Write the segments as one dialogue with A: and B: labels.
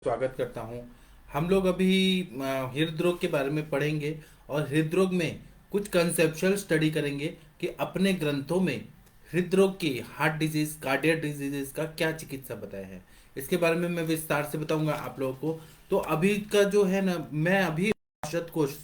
A: स्वागत करता हूं। हम लोग अभी हृदरोग के बारे में पढ़ेंगे और हृदरोग में कुछ कंसेप्चुअल स्टडी करेंगे कि अपने ग्रंथों में हृदरोग की हार्ट डिजीज कार्डियक डिजीजेस का क्या चिकित्सा बताया है। इसके बारे में मैं विस्तार से बताऊंगा आप लोगों को। तो अभी का जो है ना, मैं अभी औषध कोश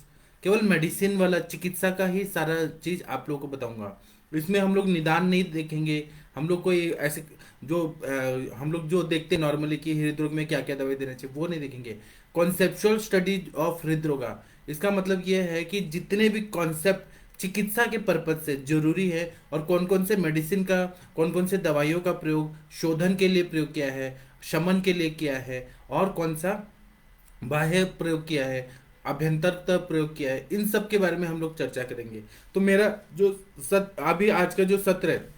A: केवल मेडिसिन वाला चिकित्सा का ही सारा चीज आप लोगों को बताऊंगा। इसमें हम लोग निदान नहीं देखेंगे। हम लोग कोई ऐसे हम लोग जो देखते हैं नॉर्मली कि हृदरोग में क्या क्या दवाई देना चाहिए वो नहीं देखेंगे। कॉन्सेप्चुअल स्टडी ऑफ हृदरोगा, इसका मतलब ये है कि जितने भी कॉन्सेप्ट चिकित्सा के पर्पज से जरूरी है और कौन कौन से मेडिसिन का, कौन कौन से दवाइयों का प्रयोग शोधन के लिए प्रयोग किया है, शमन के लिए किया है, और कौन सा बाह्य प्रयोग किया है, अभ्यंतर प्रयोग किया है, इन सब के बारे में हम लोग चर्चा करेंगे। तो मेरा जो अभी आज का जो सत्र है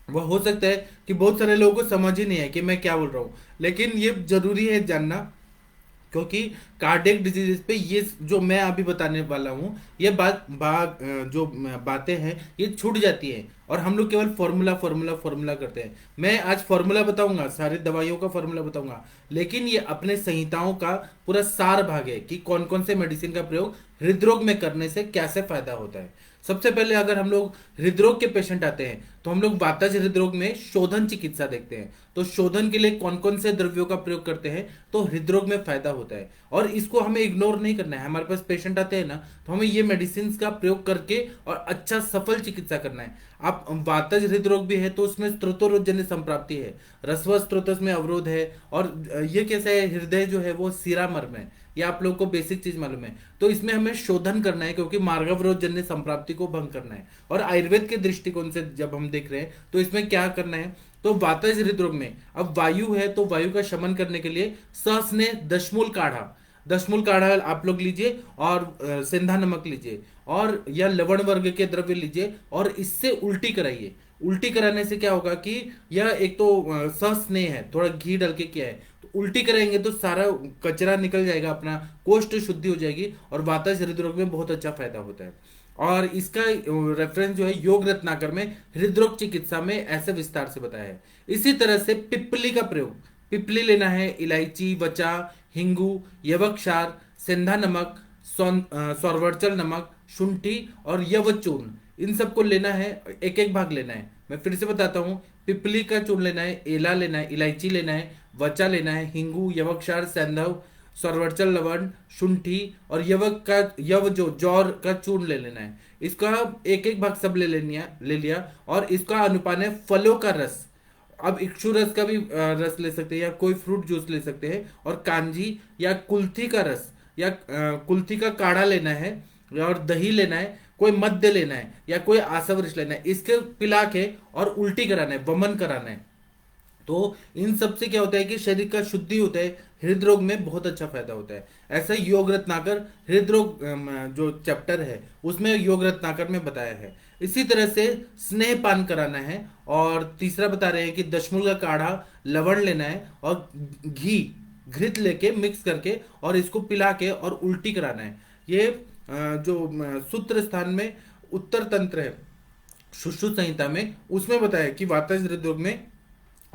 A: वह हो सकता है कि बहुत सारे लोगों को समझ ही नहीं है कि मैं क्या बोल रहा हूँ, लेकिन ये जरूरी है जानना, क्योंकि कार्डियक डिजीजेस पे ये जो मैं अभी बताने वाला हूँ ये जो बातें हैं ये छूट जाती हैं और हम लोग केवल फॉर्मूला फॉर्मूला फॉर्मूला करते हैं। मैं आज फॉर्मूला बताऊंगा, सारी दवाइयों का फॉर्मूला बताऊंगा, लेकिन ये अपने संहिताओं का पूरा सार भाग है कि कौन कौन से मेडिसिन का प्रयोग हृदरोग में करने से कैसे फायदा होता है। सबसे पहले अगर हम लोग हृदरोग के पेशेंट आते हैं तो हम लोग वातज हृदरोग में शोधन चिकित्सा देखते हैं। तो शोधन के लिए कौन कौन से द्रव्यों का प्रयोग करते हैं तो हृदरोग में फायदा होता है, और इसको हमें इग्नोर नहीं करना है। हमारे पास पेशेंट आते हैं ना, तो हमें ये मेडिसिन का प्रयोग करके और अच्छा सफल चिकित्सा करना है। आप वातज हृदरोग भी है तो उसमें स्त्रोतोरोजन्य संप्राप्ति है, रसव स्त्रोतस में अवरोध है, और ये कैसे है, हृदय जो है वो सिरामर्म है। ये आप लोग को बेसिक चीज मालूम है। तो इसमें हमें शोधन करना है क्योंकि मार्गवरोध जन्य संप्राप्ति को भंग करना है। और आयुर्वेद के दृष्टिकोण से जब हम देख रहे हैं तो इसमें क्या करना है, तो वातज हृदरोग में अब वायु है तो वायु का शमन करने के लिए सहस्ने दशमूल काढ़ा, दशमूल काढ़ा आप लोग लीजिए, और सेंधा नमक लीजिए, और या लवण वर्ग के द्रव्य लीजिए और इससे उल्टी कराइए। उल्टी कराने से क्या होगा कि यह एक तो सहस्नेह है, थोड़ा घी डाल के किया है, तो उल्टी कराएंगे तो सारा कचरा निकल जाएगा, अपना कोष्ठ शुद्धि हो जाएगी और वातज हृदरोग में बहुत अच्छा फायदा होता है। और इसका रेफरेंस जो है योग रत्नाकर में हृदरोग चिकित्सा में ऐसे विस्तार से बताया है। इसी तरह से पिप्पली का प्रयोग, पिपली लेना है, इलायची, वचा, हिंगू, यवक्षार, सेंधा नमक, सौरवर्चल नमक, शुंठी और यवचूर्ण, इन सबको लेना है, एक एक भाग लेना है। मैं फिर से बताता हूँ, पिपली का चूर्ण लेना है, एला लेना है, इलायची लेना है, वचा लेना है, हिंगू, यवक्षार, सैंधव, सर्वचल लवण, शुंठी और यवक का यव जो जौर का चूर्ण ले लेना है। इसका एक एक भाग सब ले लिया, और इसका अनुपान है फलों का रस। अब इक्षु रस का भी रस ले सकते हैं या कोई फ्रूट जूस ले सकते हैं, और कांजी या कुल्थी का रस या कुल्थी का काढ़ा लेना है, और दही लेना है, कोई मद्य लेना है या कोई आसवरिश लेना है, इसके पिला के और उल्टी कराना है, वमन कराना है। तो इन सब से क्या होता है कि शरीर का शुद्धि होता है, हृदरोग में बहुत अच्छा फायदा होता है। ऐसा योग रत्नाकर हृदरोग जो चैप्टर है उसमें योग रत्नाकर में बताया है। इसी तरह से स्नेह पान कराना है, और तीसरा बता रहे हैं कि दशमूल का काढ़ा, लवण लेना है और घी घृत लेके मिक्स करके और इसको पिला के और उल्टी कराना है। ये जो सूत्र स्थान में उत्तर तंत्र है सुश्रुत संहिता में, उसमें बताया कि वातज हृदरोग में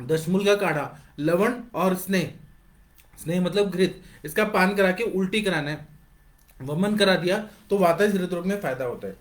A: दशमूल का काढ़ा, लवण और स्नेह, स्नेह मतलब घृत, इसका पान करा के उल्टी कराना है, वमन करा दिया तो वातज हृदरोग में फायदा होता है।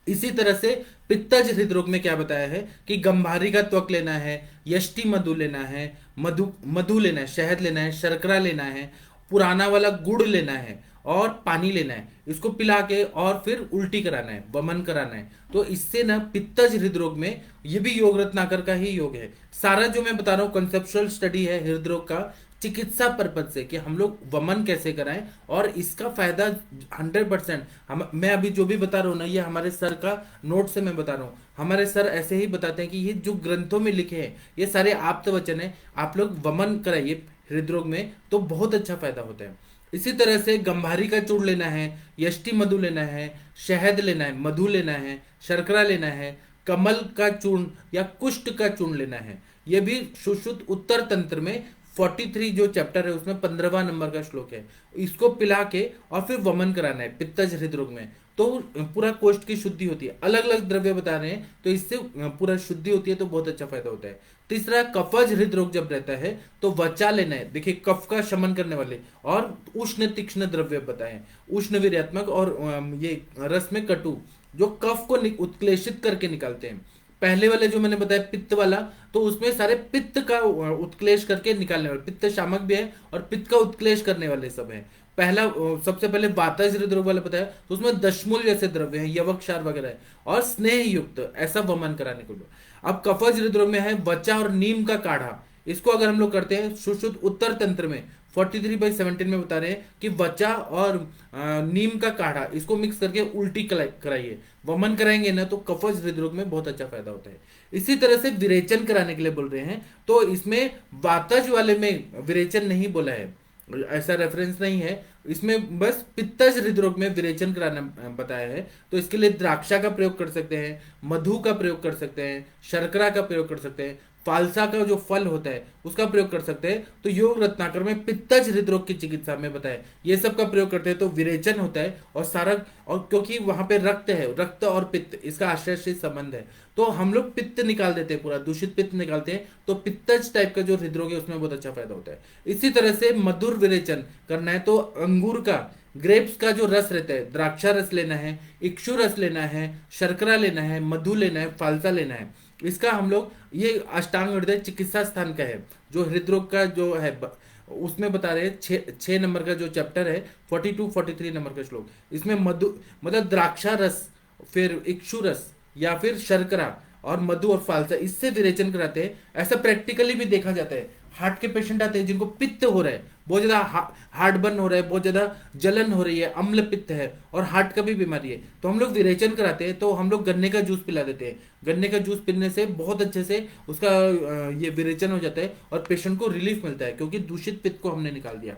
A: इसी तरह से पित्तज हृदरोग में क्या बताया है कि गंभारी का त्वक लेना है, यष्टि मधु लेना है, मधु मधु लेना है, शहद लेना है, शर्करा लेना है, पुराना वाला गुड़ लेना है और पानी लेना है, इसको पिला के और फिर उल्टी कराना है, वमन कराना है। तो इससे ना पित्तज हृदरोग में, ये भी योग रत्नाकर का ही योग है। सारा जो मैं बता रहा हूँ कंसेप्चुअल स्टडी है हृदरोग का चिकित्सा पर्पज से कि हम लोग वमन कैसे कराएं, और इसका फायदा 100%। हम मैं अभी जो भी बता रहा हूँ ना, ये हमारे सर का नोट से मैं बता रहा हूँ। हमारे सर ऐसे ही बताते हैं कि ये जो ग्रंथों में लिखे हैं ये सारे आप्त वचन है, आप लोग वमन कराइए हृदरोग में तो बहुत अच्छा फायदा होता है। इसी तरह से गंभारी का चूर्ण लेना है, यष्टि मधु लेना है, शहद लेना है, मधु लेना है, शर्करा लेना है, कमल का चूर्ण या कुष्ठ का चूर्ण लेना है। यह भी सुश्रुत उत्तर तंत्र में 43 जो चैप्टर है उसमें 15वां नंबर का श्लोक है। इसको पिला के और फिर वमन कराना है पित्तज हृदरोग में, तो पूरा कोष्ठ की शुद्धि होती है। अलग अलग द्रव्य बता रहे हैं तो इससे पूरा शुद्धि होती है, तो बहुत अच्छा फायदा होता है। तीसरा, कफज हृदरोग जब रहता है तो वचा लेना है। देखिए, कफ का शमन करने वाले और उष्ण तीक्ष्ण द्रव्य बताए, उष्ण वीर्यात्मक और ये रस में कटु, जो कफ को उत्क्लेशित करके निकालते हैं। पहले वाले जो मैंने बताया पित्त वाला, तो उसमें सारे पित्त का उत्क्लेश करके निकालने वाले, पित्त शामक भी है और पित्त का उत्क्लेश करने वाले सब है। पहला सबसे पहले वातज हृदरोग वाला बताया, तो उसमें दशमूल जैसे द्रव्य है, यवक क्षार वगैरह है, और स्नेह युक्त ऐसा वमन कराने को। अब कफज हृदरोग में है वचा और नीम का काढ़ा। इसको अगर हम लोग करते हैं सुश्रुत उत्तर तंत्र में 43/17 में बता रहे हैं कि वचा और नीम का काढ़ा इसको मिक्स करके उल्टी कराइए, वमन कराएंगे ना, तो कफज हृदरोग में बहुत अच्छा फायदा होता है। इसी तरह से विरेचन कराने के लिए बोल रहे हैं, तो इसमें वातज वाले में विरेचन नहीं बोला है, ऐसा रेफरेंस नहीं है इसमें, बस पित्तज हृदरोग में विरेचन कराना बताया है। तो इसके लिए द्राक्षा का प्रयोग कर सकते हैं, मधु का प्रयोग कर सकते हैं, शर्करा का प्रयोग कर सकते हैं, फालसा का जो फल होता है उसका प्रयोग कर सकते हैं। तो योग रत्नाकर में पित्तज हृदरोग की चिकित्सा में बताया, ये सब का प्रयोग करते हैं तो विरेचन होता है। और सारा, और क्योंकि वहां पे रक्त है, रक्त और पित्त इसका आश्रय से संबंध है, तो हम लोग पित्त निकाल देते हैं, पूरा दूषित पित्त निकालते हैं, तो पित्तज टाइप का जो हृदरोग है उसमें बहुत अच्छा फायदा होता है। इसी तरह से मधुर विरेचन करना है तो अंगूर का, ग्रेप्स का जो रस रहता है, द्राक्षा रस लेना है, इक्षु रस लेना है, शर्करा लेना है, मधु लेना है, फालसा लेना है। इसका हम लोग, ये अष्टांग हृदय चिकित्सा स्थान का है, जो हृदरोग का जो है उसमें बता रहे हैं, 6 नंबर का जो चैप्टर है, 42-43 नंबर का श्लोक। इसमें मधु मतलब द्राक्षा रस, फिर इक्षु रस या फिर शर्करा और मधु और फालसा, इससे विरेचन कराते हैं। ऐसा प्रैक्टिकली भी देखा जाता है। हार्ट के पेशेंट आते हैं जिनको पित्त हो रहा है, बहुत ज्यादा हार्ट बर्न हो रहा है, बहुत ज्यादा जलन हो रही है, अम्ल पित्त है और हार्ट का भी बीमारी है, तो हम लोग विरेचन कराते हैं। तो हम लोग गन्ने का जूस पिला देते हैं। गन्ने का जूस पीने से बहुत अच्छे से उसका ये विरेचन हो जाता है और पेशेंट को रिलीफ मिलता है, क्योंकि दूषित पित्त को हमने निकाल दिया।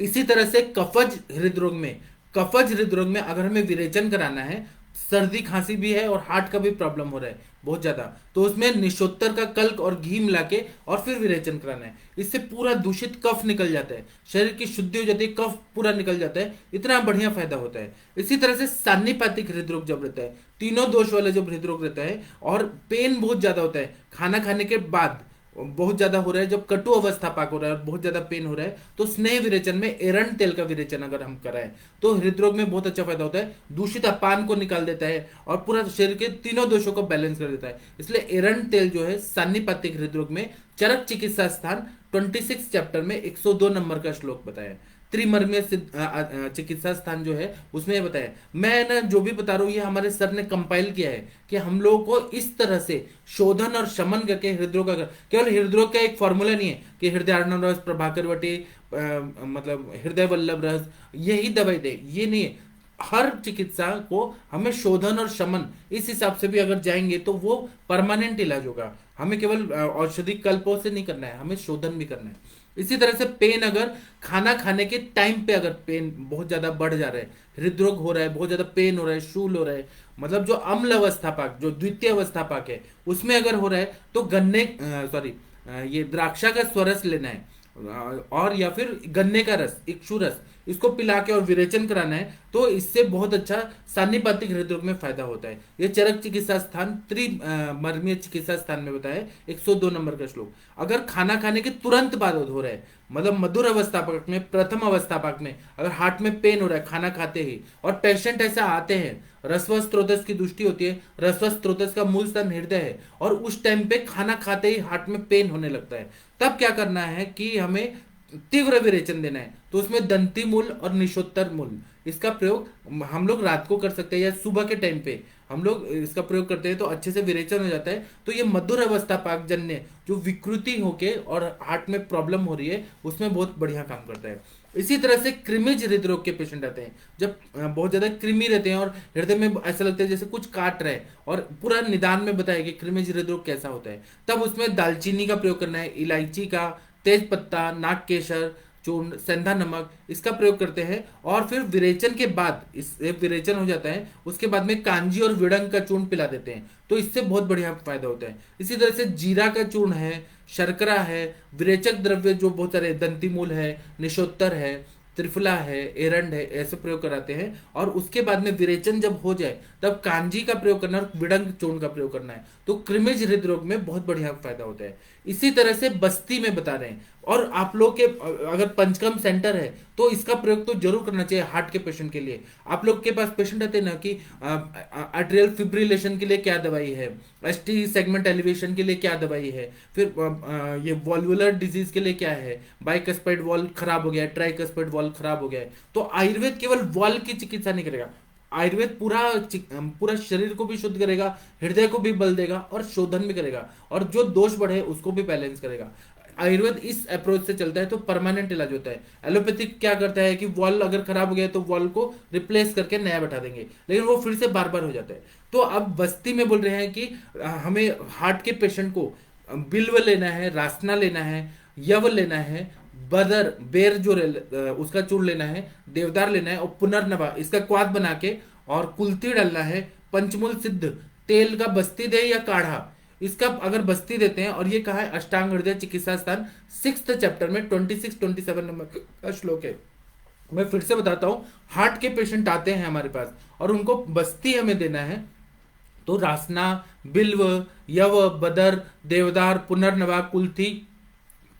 A: इसी तरह से कफज हृदरोग में, कफज हृदरोग में अगर हमें विरेचन कराना है, सर्दी खांसी भी है और हार्ट का भी प्रॉब्लम हो रहा है बहुत ज्यादा, तो उसमें निशोत्तर का कल्क और घी मिला के और फिर विरेचन कराना है। इससे पूरा दूषित कफ निकल जाता है, शरीर की शुद्धि हो जाती है, कफ पूरा निकल जाता है, इतना बढ़िया फायदा होता है। इसी तरह से सान्निपातिक हृदरोग जब रहता है, तीनों दोष वाला जब हृदरोग रहता है और पेन बहुत ज्यादा होता है, खाना खाने के बाद बहुत ज्यादा हो रहा है, जब कटु अवस्था पाक हो रहा है और बहुत ज्यादा पेन हो रहा है, तो स्नेह विरेचन में एरंड तेल का विरेचन अगर हम कराएं तो हृदरोग में बहुत अच्छा फायदा होता है। दूषित अपान को निकाल देता है और पूरा शरीर के तीनों दोषों को बैलेंस कर देता है। इसलिए एरंड तेल जो है सान्निपातिक हृदरोग में, चरक चिकित्सा स्थान 26 चैप्टर में 102 नंबर का श्लोक बताया। त्रिमर्मीय चिकित्सा स्थान जो है उसमें ये बताया। मैं ना जो भी बता रहा हूँ ये हमारे सर ने कंपाइल किया है कि हम लोगों को इस तरह से शोधन और शमन करके हृदरोग का, केवल हृदरोग का एक फॉर्मूला नहीं है कि हृदयार्णव रस, प्रभाकर वटी, मतलब हृदय वल्लभ रस यही दवाई दे, ये नहीं है। हर चिकित्सा को हमें शोधन और शमन इस हिसाब से भी अगर जाएंगे तो वो परमानेंट इलाज होगा। हमें केवल औषधि कल्पों से नहीं करना है, हमें शोधन भी करना है। इसी तरह से पेन, अगर खाना खाने के टाइम पे अगर पेन बहुत ज्यादा बढ़ जा रहा है, हृदरोग हो रहा है, बहुत ज्यादा पेन हो रहा है, शूल हो रहा है, मतलब जो अम्ल अवस्था पाक, जो द्वितीय अवस्था पाक है उसमें अगर हो रहा है, तो गन्ने ये द्राक्षा का स्वरस लेना है और या फिर गन्ने का रस, इक्षु रस, इसको पिला के और विरेचन कराना है, तो इससे बहुत अच्छा सान्निपातिक हृदरोग में फायदा होता है। ये चरक चिकित्सा स्थान त्रिमर्मीय चिकित्सा स्थान में बताया 102 नंबर का श्लोक। अगर खाना खाने के तुरंत बाद हो रहा है, मतलब मधुर अवस्थापक में, प्रथम अवस्थापक में अगर हार्ट में पेन हो रहा है खाना खाते ही, और पेशेंट ऐसा आते हैं, रसव स्त्रोतस की दृष्टि होती है, रसव स्त्रोतस का मूल स्थान हृदय है, और उस टाइम पे खाना खाते ही हार्ट में पेन होने लगता है, तब क्या करना है कि हमें तीव्र विरेचन देना है। तो उसमें दंती मूल और निशोत्तर मूल, इसका प्रयोग हम लोग रात को कर सकते हैं या सुबह के टाइम पे हम लोग इसका प्रयोग करते हैं, तो अच्छे से विरेचन हो जाता है। तो ये मधुर अवस्था पाक जन्य जो विकृति होके और हार्ट में प्रॉब्लम हो रही है उसमें बहुत बढ़िया काम करता है। इसी तरह से कृमिज हृदरोग के पेशेंट आते हैं, जब बहुत ज्यादा कृमि रहते हैं और हृदय में ऐसा लगता है जैसे कुछ काट रहे हैं, और पूरा निदान में बताया कि कृमिज हृदरोग कैसा होता है, तब उसमें दालचीनी का प्रयोग करना है, इलायची का, तेज पत्ता, नाग केसर चूर्ण, सेंधा नमक, इसका प्रयोग करते हैं। और फिर विरेचन के बाद, इससे विरेचन हो जाता है, उसके बाद में कांजी और विड़ंग का चूर्ण पिला देते हैं, तो इससे बहुत बढ़िया फायदा होता है। इसी तरह से जीरा का चूर्ण है, शर्करा है, विरेचक द्रव्य जो बहुत सारे, दंती मूल है, निशोत्तर है, त्रिफला है, एरंड है, ऐसे प्रयोग कराते हैं। और उसके बाद में विरेचन जब हो जाए तब कांजी का प्रयोग करना और विडंग चूर्ण का प्रयोग करना है। तो कृमिज हृदरोग में बहुत बढ़िया फायदा होता है। इसी तरह से बस्ती में बता रहे हैं। और आप लोग के अगर पंचकर्म सेंटर है तो इसका प्रयोग तो जरूर करना चाहिए हार्ट के पेशेंट के लिए। आप लोग के पास पेशेंट आते हैं ना कि आर्टेरियल फिब्रिलेशन के लिए क्या दवाई है, एसटी सेगमेंट एलिवेशन के लिए क्या दवाई है, फिर ये वॉल्वुलर डिजीज के लिए क्या है, बाइकस्पाइड वॉल्व खराब हो गया है, ट्राइकस्पाइड वॉल्व खराब हो गया है। तो आयुर्वेद केवल वॉल्व की चिकित्सा नहीं करेगा, आयुर्वेद पूरा शरीर को भी शुद्ध करेगा, हृदय को भी बल देगा और शोधन भी करेगा, और जो दोष बढ़े उसको भी बैलेंस करेगा। आयुर्वेद इस अप्रोच से चलता है तो परमानेंट इलाज होता है। एलोपैथिक क्या करता है कि वॉल अगर खराब हो गया तो वॉल को रिप्लेस करके नया बैठा देंगे, लेकिन वो फिर से बार बार हो जाता है। तो अब बस्ती में बोल रहे हैं कि हमें हार्ट के पेशेंट को बिल्व लेना है, रासना लेना है, यव लेना है, बदर बेर जो उसका चूर्ण लेना है, देवदार लेना है, और पुनर्नवा इसका क्वाथ बना के और कुल्थी डालना है, पंचमूल सिद्ध तेल का बस्ती दे या काढ़ा, इसका अगर बस्ती देते हैं। और ये कहा है अष्टांग हृदय चिकित्सा स्थान 6th चैप्टर में 26-27 नंबर का श्लोक है। मैं फिर से बताता हूं, हार्ट के पेशेंट आते हैं हमारे पास और उनको बस्ती हमें देना है, तो रासना, बिल्व, यव, बदर, देवदार, पुनर्नवा, कुल्थी,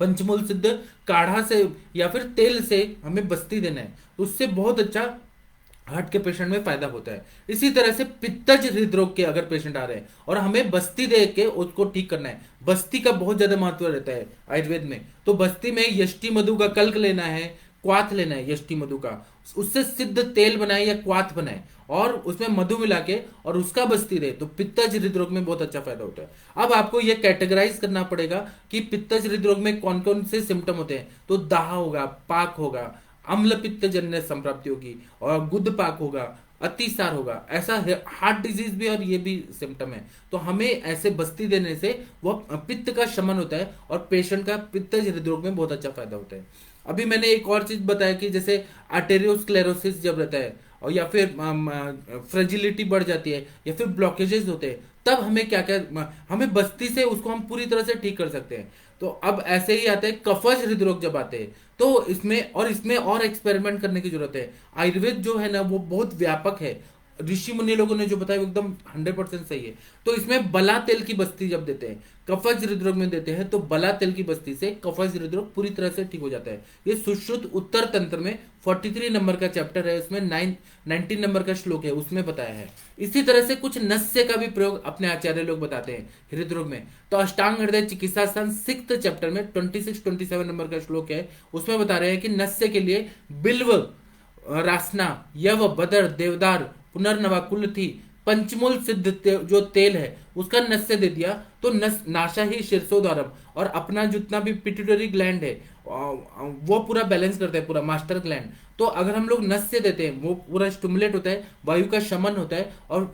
A: पंचमूल सिद्ध काढ़ा से या फिर तेल से हमें बस्ती देना है। उससे बहुत अच्छा हार्ट के पेशेंट में फायदा होता है। इसी तरह से पित्तज हृदरोग के अगर पेशेंट आ रहे हैं और हमें बस्ती दे के उसको ठीक करना है, बस्ती का बहुत ज्यादा महत्व रहता है आयुर्वेद में। तो बस्ती में यष्टि मधु का कल्क लेना है, क्वाथ लेना है यष्टि मधु का, उससे सिद्ध तेल बनाए या क्वाथ बनाए और उसमें मधु मिला के और उसका बस्ती दे, तो पित्तज हृदरोग में बहुत अच्छा फायदा होता है। अब आपको यह कैटेगराइज करना पड़ेगा कि पित्तज हृदरोग में कौन कौन से सिम्टम होते हैं। तो दाह होगा, पाक होगा, अम्ल पित्त जन्य संप्राप्ति होगी, और गुद पाक होगा, अतिसार होगा, ऐसा हार्ट डिजीज भी और ये भी सिम्टम है। तो हमें ऐसे बस्ती देने से वो पित्त का शमन होता है और पेशेंट का पित्तज हृदरोग में बहुत अच्छा फायदा होता है। अभी मैंने एक और चीज बताया कि जैसे आर्टेरियोस्क्लेरोसिस जब रहता है और या फिर फ्रेजिलिटी बढ़ जाती है या फिर ब्लॉकेजेस होते हैं, तब हमें क्या क्या हमें बस्ती से उसको हम पूरी तरह से ठीक कर सकते हैं। तो अब ऐसे ही आते हैं कफज हृदरोग जब आते हैं, तो इसमें और एक्सपेरिमेंट करने की जरूरत है। आयुर्वेद जो है ना वो बहुत व्यापक है, ऋषि मुनि लोगों ने जो बताया वो एकदम 100% सही है। तो इसमें बला तेल की बस्ती जब देते हैं, कफज हृदरोग में देते हैं, तो बला तेल की बस्ती से कफज हृदरोग पूरी तरह से ठीक हो जाता है। ये सुश्रुत उत्तर तंत्र में 43 नंबर का चैप्टर है, उसमें 19 नंबर का श्लोक है, उसमें बताया है। इसी तरह से कुछ नस्य का भी प्रयोग अपने आचार्य लोग बताते हैं हृदरोग में। तो अष्टांग हृदय चिकित्सा स्थान 6th चैप्टर में 26-27 नंबर का श्लोक है, उसमें बता रहे हैं कि नस्य के लिए बिल्व, रासना, यव, बदर, देवदार, पुनर्नवा, कुल्थी, पंचमूल सिद्ध जो तेल है उसका नस्य दे दिया, तो नाशा ही शीर्षोद्वारम, और अपना जितना भी पिट्यूटरी ग्लैंड है वो पूरा बैलेंस करता है, पूरा मास्टर ग्लैंड। तो अगर हम लोग नस्य देते हैं वो पूरा स्टिमुलेट होता है, वायु का शमन होता है। और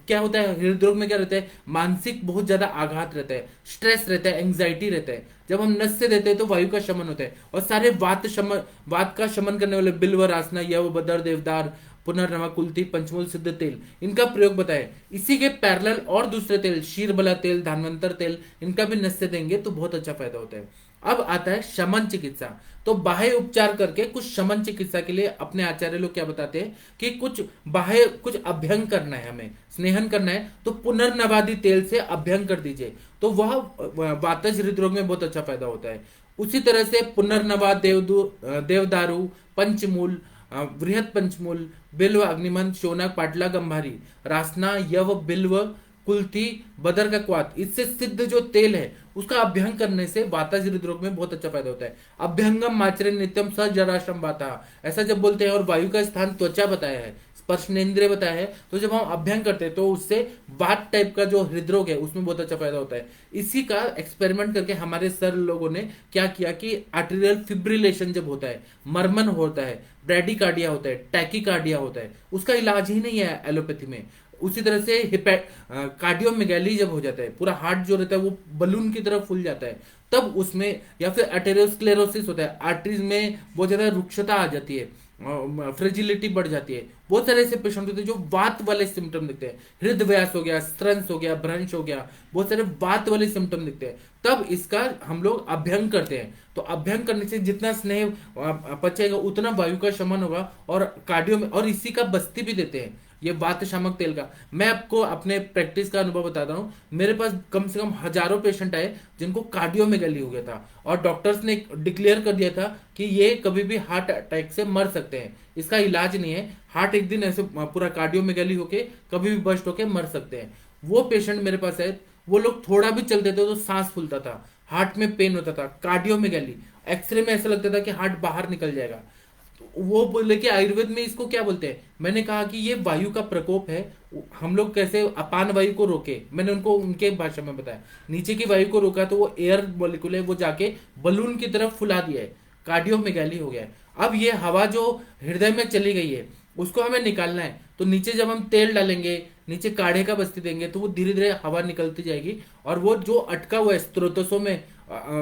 A: क्या होता है हृदरोग में क्या रहता है, मानसिक बहुत ज्यादा आघात रहता है, स्ट्रेस रहता है, एंग्जाइटी रहता है। जब हम नस्य देते हैं तो वायु का शमन होता है, और सारे वात का शमन करने वाले बिल्व, रासना, यव, बदर, देवदार, पुनर्नवा, कुल्थी, पंचमूल सिद्ध तेल, इनका प्रयोग बताए। इसी के पैरेलल और दूसरे तेल, शीरबला तेल, धानवंतर तेल, इनका भी नस्य देंगे तो बहुत अच्छा फायदा होता है। अब आता है शमन चिकित्सा। तो बाह्य उपचार करके कुछ शमन चिकित्सा के लिए अपने आचार्य लोग क्या बताते हैं कि कुछ अभ्यंग करना है, हमें स्नेहन करना है, तो पुनर्नवादी तेल से अभ्यंग कर दीजिए, तो वह वातज हृदरोग में बहुत अच्छा फायदा होता है। उसी तरह से पुनर्नवा, देवदारू, पंचमूल, बृहत पंचमूल, बिल्व, अग्निमंथ, शोनक, पाटला, गंभारी, रासना, यव, बिल्व, कुल्थी, बदर का क्वाथ, इससे सिद्ध जो तेल है उसका अभ्यंग करने से वाताज हृदरोग में बहुत अच्छा फायदा होता है। अभ्यंगम माचरे नित्यम स जराश्रम वाता, ऐसा जब बोलते हैं। और वायु का स्थान त्वचा बताया है, स्पर्शनेंद्रिय बताया है। तो जब हम अभ्यंग करते हैं तो उससे वात टाइप का जो हृदरोग है उसमें बहुत अच्छा फायदा होता है। इसी का एक्सपेरिमेंट करके हमारे सर लोगों ने क्या किया कि आर्टेरियल फिब्रिलेशन जब होता है, मर्मन होता है, ब्रैडीकार्डिया होता है, टैकीकार्डिया होता है, उसका इलाज ही नहीं है एलोपैथी में। उसी तरह से कार्डियोमेगैली जब हो जाता है, पूरा हार्ट जो रहता है वो बलून की तरफ फूल जाता है, तब उसमें, या फिर आर्टेरियोस्क्लेरोसिस होता है, आर्टरीज में बहुत ज्यादा रुक्षता आ जाती है, फ्रेजिलिटी बढ़ जाती है। बहुत सारे ऐसे पेशेंट होते हैं जो वात वाले सिम्टम दिखते हैं, हृदय व्यास हो गया, स्त्रंस हो गया, भ्रंश हो गया, बहुत सारे वात वाले सिम्टम दिखते हैं। तब इसका हम लोग अभ्यंग करते हैं। तो अभ्यंग करने से जितना स्नेह पचेगा उतना वायु का शमन होगा और कार्डियो में, और इसी का बस्ती भी देते हैं ये वात शामक तेल का। मैं आपको अपने प्रैक्टिस का अनुभव बताता हूँ। मेरे पास कम से कम हजारों पेशेंट आए जिनको कार्डियोमेगाली हो गया था, और डॉक्टर्स ने डिक्लेयर कर दिया था कि ये कभी भी हार्ट अटैक से मर सकते हैं, इसका इलाज नहीं है। हार्ट एक दिन ऐसे पूरा कार्डियोमेगाली होके कभी भी बस्ट होके मर सकते हैं। वो पेशेंट मेरे पास आए, वो लोग थोड़ा भी चलते थे तो सांस फूलता था, हार्ट में पेन होता था, कार्डियोमेगाली, एक्सरे में ऐसा लगता था कि हार्ट बाहर निकल जाएगा। वो बोले कि आयुर्वेद में इसको क्या बोलते हैं। मैंने कहा कि ये वायु का प्रकोप है, हम लोग कैसे अपान वायु को रोके। मैंने उनको उनके भाषा में बताया, नीचे की वायु को रोका तो वो एयर मॉलिक्यूल है वो जाके बलून की तरफ फुला दिया है, कार्डियोमेगाली हो गया है। अब ये हवा जो हृदय में चली गई है उसको हमें निकालना है, तो नीचे जब हम तेल डालेंगे, नीचे काढ़े का बस्ती देंगे, तो वो धीरे धीरे हवा निकलती जाएगी, और वो जो अटका हुआ है स्त्रोतसों में,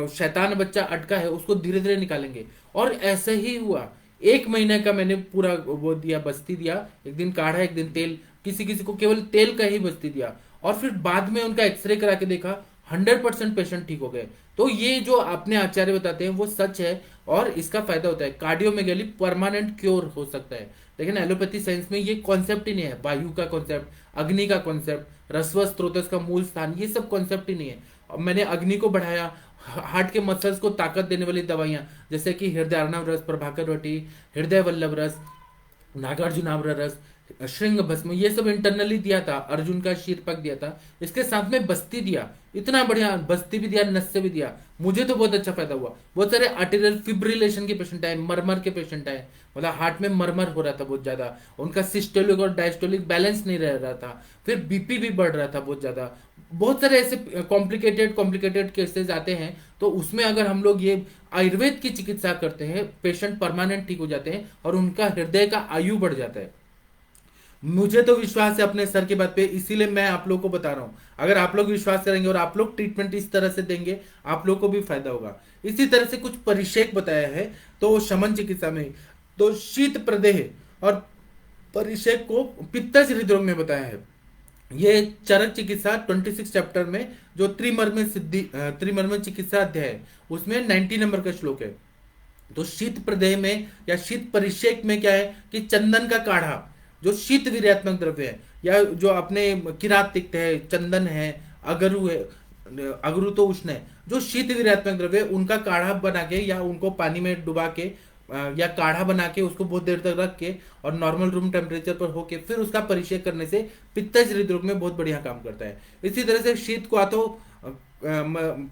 A: शैतान बच्चा अटका है, उसको धीरे धीरे निकालेंगे। और ऐसे ही हुआ। 1 महीने का मैंने पूरा वो दिया, बस्ती दिया, एक दिन काढ़ा एक दिन तेल, किसी किसी को केवल तेल का ही बस्ती दिया, और फिर बाद में उनका एक्सरे करा के देखा 100% पेशेंट ठीक हो गए। तो ये जो अपने आचार्य बताते हैं वो सच है, और इसका फायदा होता है। कार्डियोमेगाली परमानेंट क्योर हो सकता है, लेकिन एलोपैथी साइंस में ये कॉन्सेप्ट ही नहीं है। वायु का कॉन्सेप्ट, अग्नि का कॉन्सेप्ट, रस्व स्त्रोतस का मूल स्थान, ये सब कॉन्सेप्ट ही नहीं है। अब मैंने अग्नि को बढ़ाया, हार्ट के मसल्स को ताकत देने वाली दवाइयां जैसे कि हृदयार्णव रस, प्रभाकर वटी, हृदय वल्लभ रस, नागार्जुनाम्र रस, श्रृंग भस्म, ये सब इंटरनली दिया था। अर्जुन का शीर्पक दिया था, इसके साथ में बस्ती दिया, इतना बढ़िया बस्ती भी दिया, नस से भी दिया। मुझे तो बहुत अच्छा फायदा हुआ। बहुत सारे आर्टेरियल फिब्रिलेशन के पेशेंट आए, मरमर के पेशेंट आए, मतलब हार्ट में मरमर हो रहा था बहुत ज्यादा, उनका सिस्टोलिक और डायस्टोलिक बैलेंस नहीं रह रहा था, फिर बीपी भी बढ़ रहा था बहुत ज्यादा। बहुत सारे ऐसे कॉम्प्लिकेटेड कॉम्प्लिकेटेड केसेस आते हैं, तो उसमें अगर हम लोग ये आयुर्वेद की चिकित्सा करते हैं, पेशेंट परमानेंट ठीक हो जाते हैं और उनका हृदय का आयु बढ़ जाता है। मुझे तो विश्वास है अपने सर की बात पे, इसीलिए मैं आप लोगों को बता रहा हूं। अगर आप लोग विश्वास करेंगे और आप लोग ट्रीटमेंट इस तरह से देंगे, आप लोग को भी फायदा होगा। इसी तरह से कुछ परिषेक बताया है तो शमन चिकित्सा में, तो शीत प्रदेह और परिषेक को पित्तज हृदरोग में बताया है। ये चरक चिकित्सा 26 चैप्टर में जो त्रिमर्म सिद्धि त्रिमर्म चिकित्सा अध्याय है, उसमें 90 नंबर का श्लोक है। तो शीत प्रदेह में या शीत परिषेक में क्या है कि चंदन का काढ़ा, जो शीत वीर्यात्मक द्रव्य है, या जो अपने किरात तिक्त है, चंदन है, अगरू है, अगरू तो उष्ण है, जो शीत वीर्यात्मक द्रव्य है उनका काढ़ा बना के या उनको पानी में डुबा के या काढ़ा बना के उसको बहुत देर तक रख के और नॉर्मल रूम टेम्परेचर पर होके फिर उसका परिषेक करने से पित्तज हृदरोग में बहुत बढ़िया काम करता है। इसी तरह से शीत को तो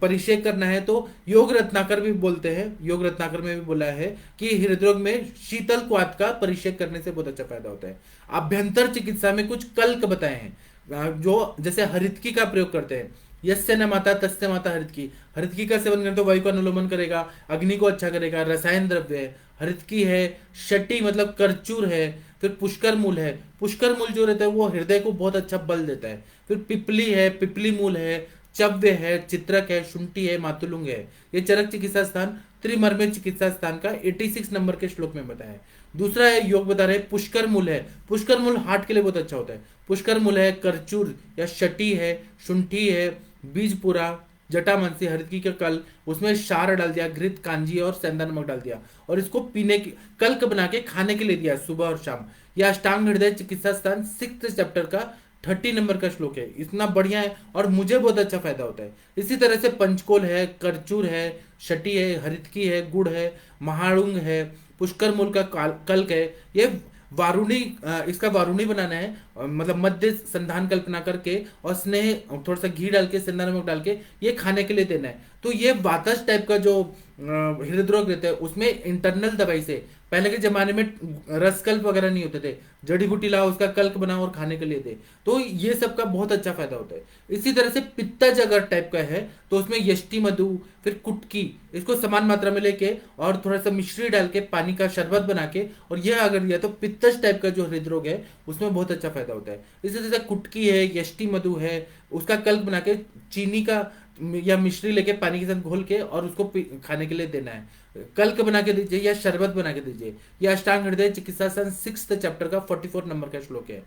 A: परिषेक करना है तो योग रत्नाकर भी बोलते हैं, योग रत्नाकर में भी बोला है कि हृदरोग में शीतल क्वाथ का परिषेक करने से बहुत अच्छा फायदा होता है। अभ्यंतर चिकित्सा में कुछ कल्क बताए हैं, जो जैसे हरितकी का प्रयोग करते हैं, यस्य न माता तस्य माता हरितकी। हरितकी का सेवन करें तो वायु का अनुलोमन करेगा, अग्नि को अच्छा करेगा, रसायन द्रव्य है, हरितकी है। शटी मतलब करचूर है, फिर पुष्कर मूल है, पुष्कर मूल जो रहता है वो हृदय को बहुत अच्छा बल देता है। फिर पिपली है, पिपली मूल है, चव्य है, चित्रक है, शुंठी है, मातुलुंग है। ये चरक चिकित्सा स्थान त्रिमर्म चिकित्सा स्थान का 86 नंबर के श्लोक में बताया है। दूसरा है योग बता रहे पुष्कर मूल है, पुष्कर मूल हार्ट के लिए बहुत अच्छा होता है। पुष्कर मूल है, करचूर या शटी है, शुंठी है, बीजपुरा, जटामांसी, हरितकी का कल, उसमें क्षार डाल दिया, घृत, कांजी और सेंधा नमक डाल दिया, और इसको पीने की कल्क बना के खाने के लिए दिया सुबह और शाम। यह अष्टांग हृदय चिकित्सा स्थान 6 चैप्टर का 30 नंबर का श्लोक है। इतना बढ़िया है और मुझे बहुत अच्छा फायदा होता है। इसी तरह से पंचकोल है, करचूर है, शटी है, हरितकी है, गुड़ है, महाड़ुंग है, पुष्कर मूल का कल्क है। ये वारुणी, इसका वारुणी बनाना है, मतलब मध्य संधान कल्पना करके और स्नेह थोड़ा सा घी डाल के, सेंधा नमक डाल के ये खाने के लिए देना है। तो ये वातज टाइप का जो हृदरोग रहता है उसमें इंटरनल दवाई से, पहले के जमाने में रसकल्प वगैरह नहीं होते थे, जड़ी बूटी लाओ उसका कल्क बनाओ और खाने के लिए दे, तो ये सब का बहुत अच्छा फायदा होता है। इसी तरह से पित्तज अगर टाइप का है तो उसमें यष्टि मधु, फिर कुटकी, इसको समान मात्रा में लेके और थोड़ा सा मिश्री डाल के पानी का शरबत बना के और यह अगर दिया तो पित्तज टाइप का जो हृदरोग है उसमें बहुत अच्छा फायदा होता है। इसी तरह से कुटकी है, यष्टि मधु है, उसका कल्क बना के चीनी का या मिश्री लेके पानी के साथ घोल के और उसको खाने के लिए देना है। कल्क बना के दीजिए या शरबत बना के दीजिए। यह अष्टांग हृदय चिकित्सा 6 चैप्टर का 44 नंबर का श्लोक है।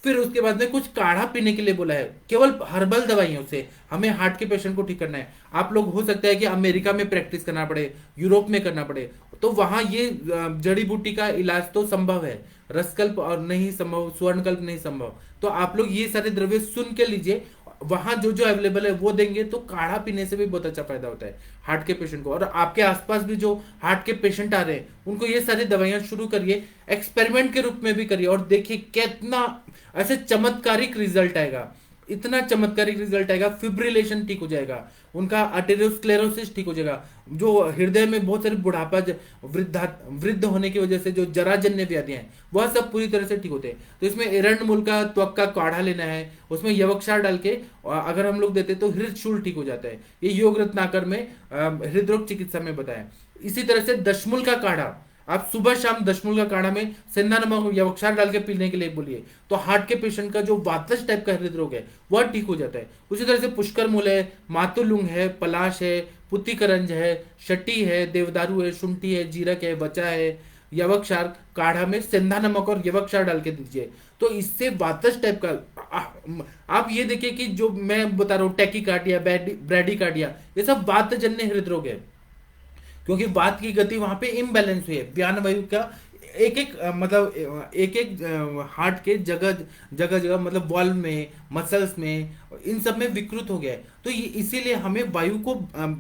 A: फिर उसके बाद में कुछ काढ़ा पीने के लिए बोला है, केवल हर्बल दवाइयों से हमें हार्ट के पेशेंट को ठीक करना है। आप लोग हो सकता है कि अमेरिका में प्रैक्टिस करना पड़े, यूरोप में करना पड़े, तो वहां ये जड़ी बूटी का इलाज तो संभव है, रसकल्प और नहीं संभव, स्वर्णकल्प नहीं संभव। तो आप लोग ये सारे द्रव्य सुन के लीजिए, वहां जो जो अवेलेबल है वो देंगे, तो काढ़ा पीने से भी बहुत अच्छा फायदा होता है हार्ट के पेशेंट को। और आपके आसपास भी जो हार्ट के पेशेंट आ रहे हैं उनको ये सारी दवाइयां शुरू करिए, एक्सपेरिमेंट के रूप में भी करिए, और देखिए कितना ऐसे चमत्कारिक रिजल्ट आएगा, इतना चमत्कारिक रिजल्ट आएगा। फिब्रिलेशन ठीक हो जाएगा, उनका आर्टेरियोस्क्लेरोसिस ठीक हो जाएगा, जो हृदय में बहुत सारी बुढ़ापा वृद्ध होने की वजह से जो जराजन्य व्याधियां हैं वह सब पूरी तरह से ठीक होते हैं। तो इसमें एरंड मूल का त्वक का काढ़ा लेना है, उसमें यवक्षार डाल के अगर हम लोग देते तो हृदशूल ठीक हो जाता है। ये योग रत्नाकर में हृदरोग चिकित्सा में बताया। इसी तरह से दशमूल का काढ़ा आप सुबह शाम दशमूल का काढ़ा में सेंधा नमक यवक्षार डाल के पीने के लिए बोलिए, तो हार्ट के पेशेंट का जो वातज टाइप का हृदय है वह ठीक हो जाता है। उसी तरह से पुष्कर मूल है, मातुलुंग है, पलाश है, पुत्तिकरंज है, शटी है, देवदारू है, शुंठी है, जीरक है, वचा है, यवक्षार काढ़ा में सेंधा नमक और यवक्षार डाल के दीजिए, तो इससे वातज टाइप का आप ये देखिए कि जो मैं बता रहा हूँ टैकीकार्डिया, ब्रैडीकार्डिया, ये सब वातजन्य हृदय है, क्योंकि वात की गति वहां पे इम्बैलेंस हुई है। व्यान वायु का एक एक मतलब एक एक हार्ट के जगह जगह जगह मतलब वॉल्व में, मसल्स में, इन सब में विकृत हो गया है। तो ये इसीलिए हमें वायु को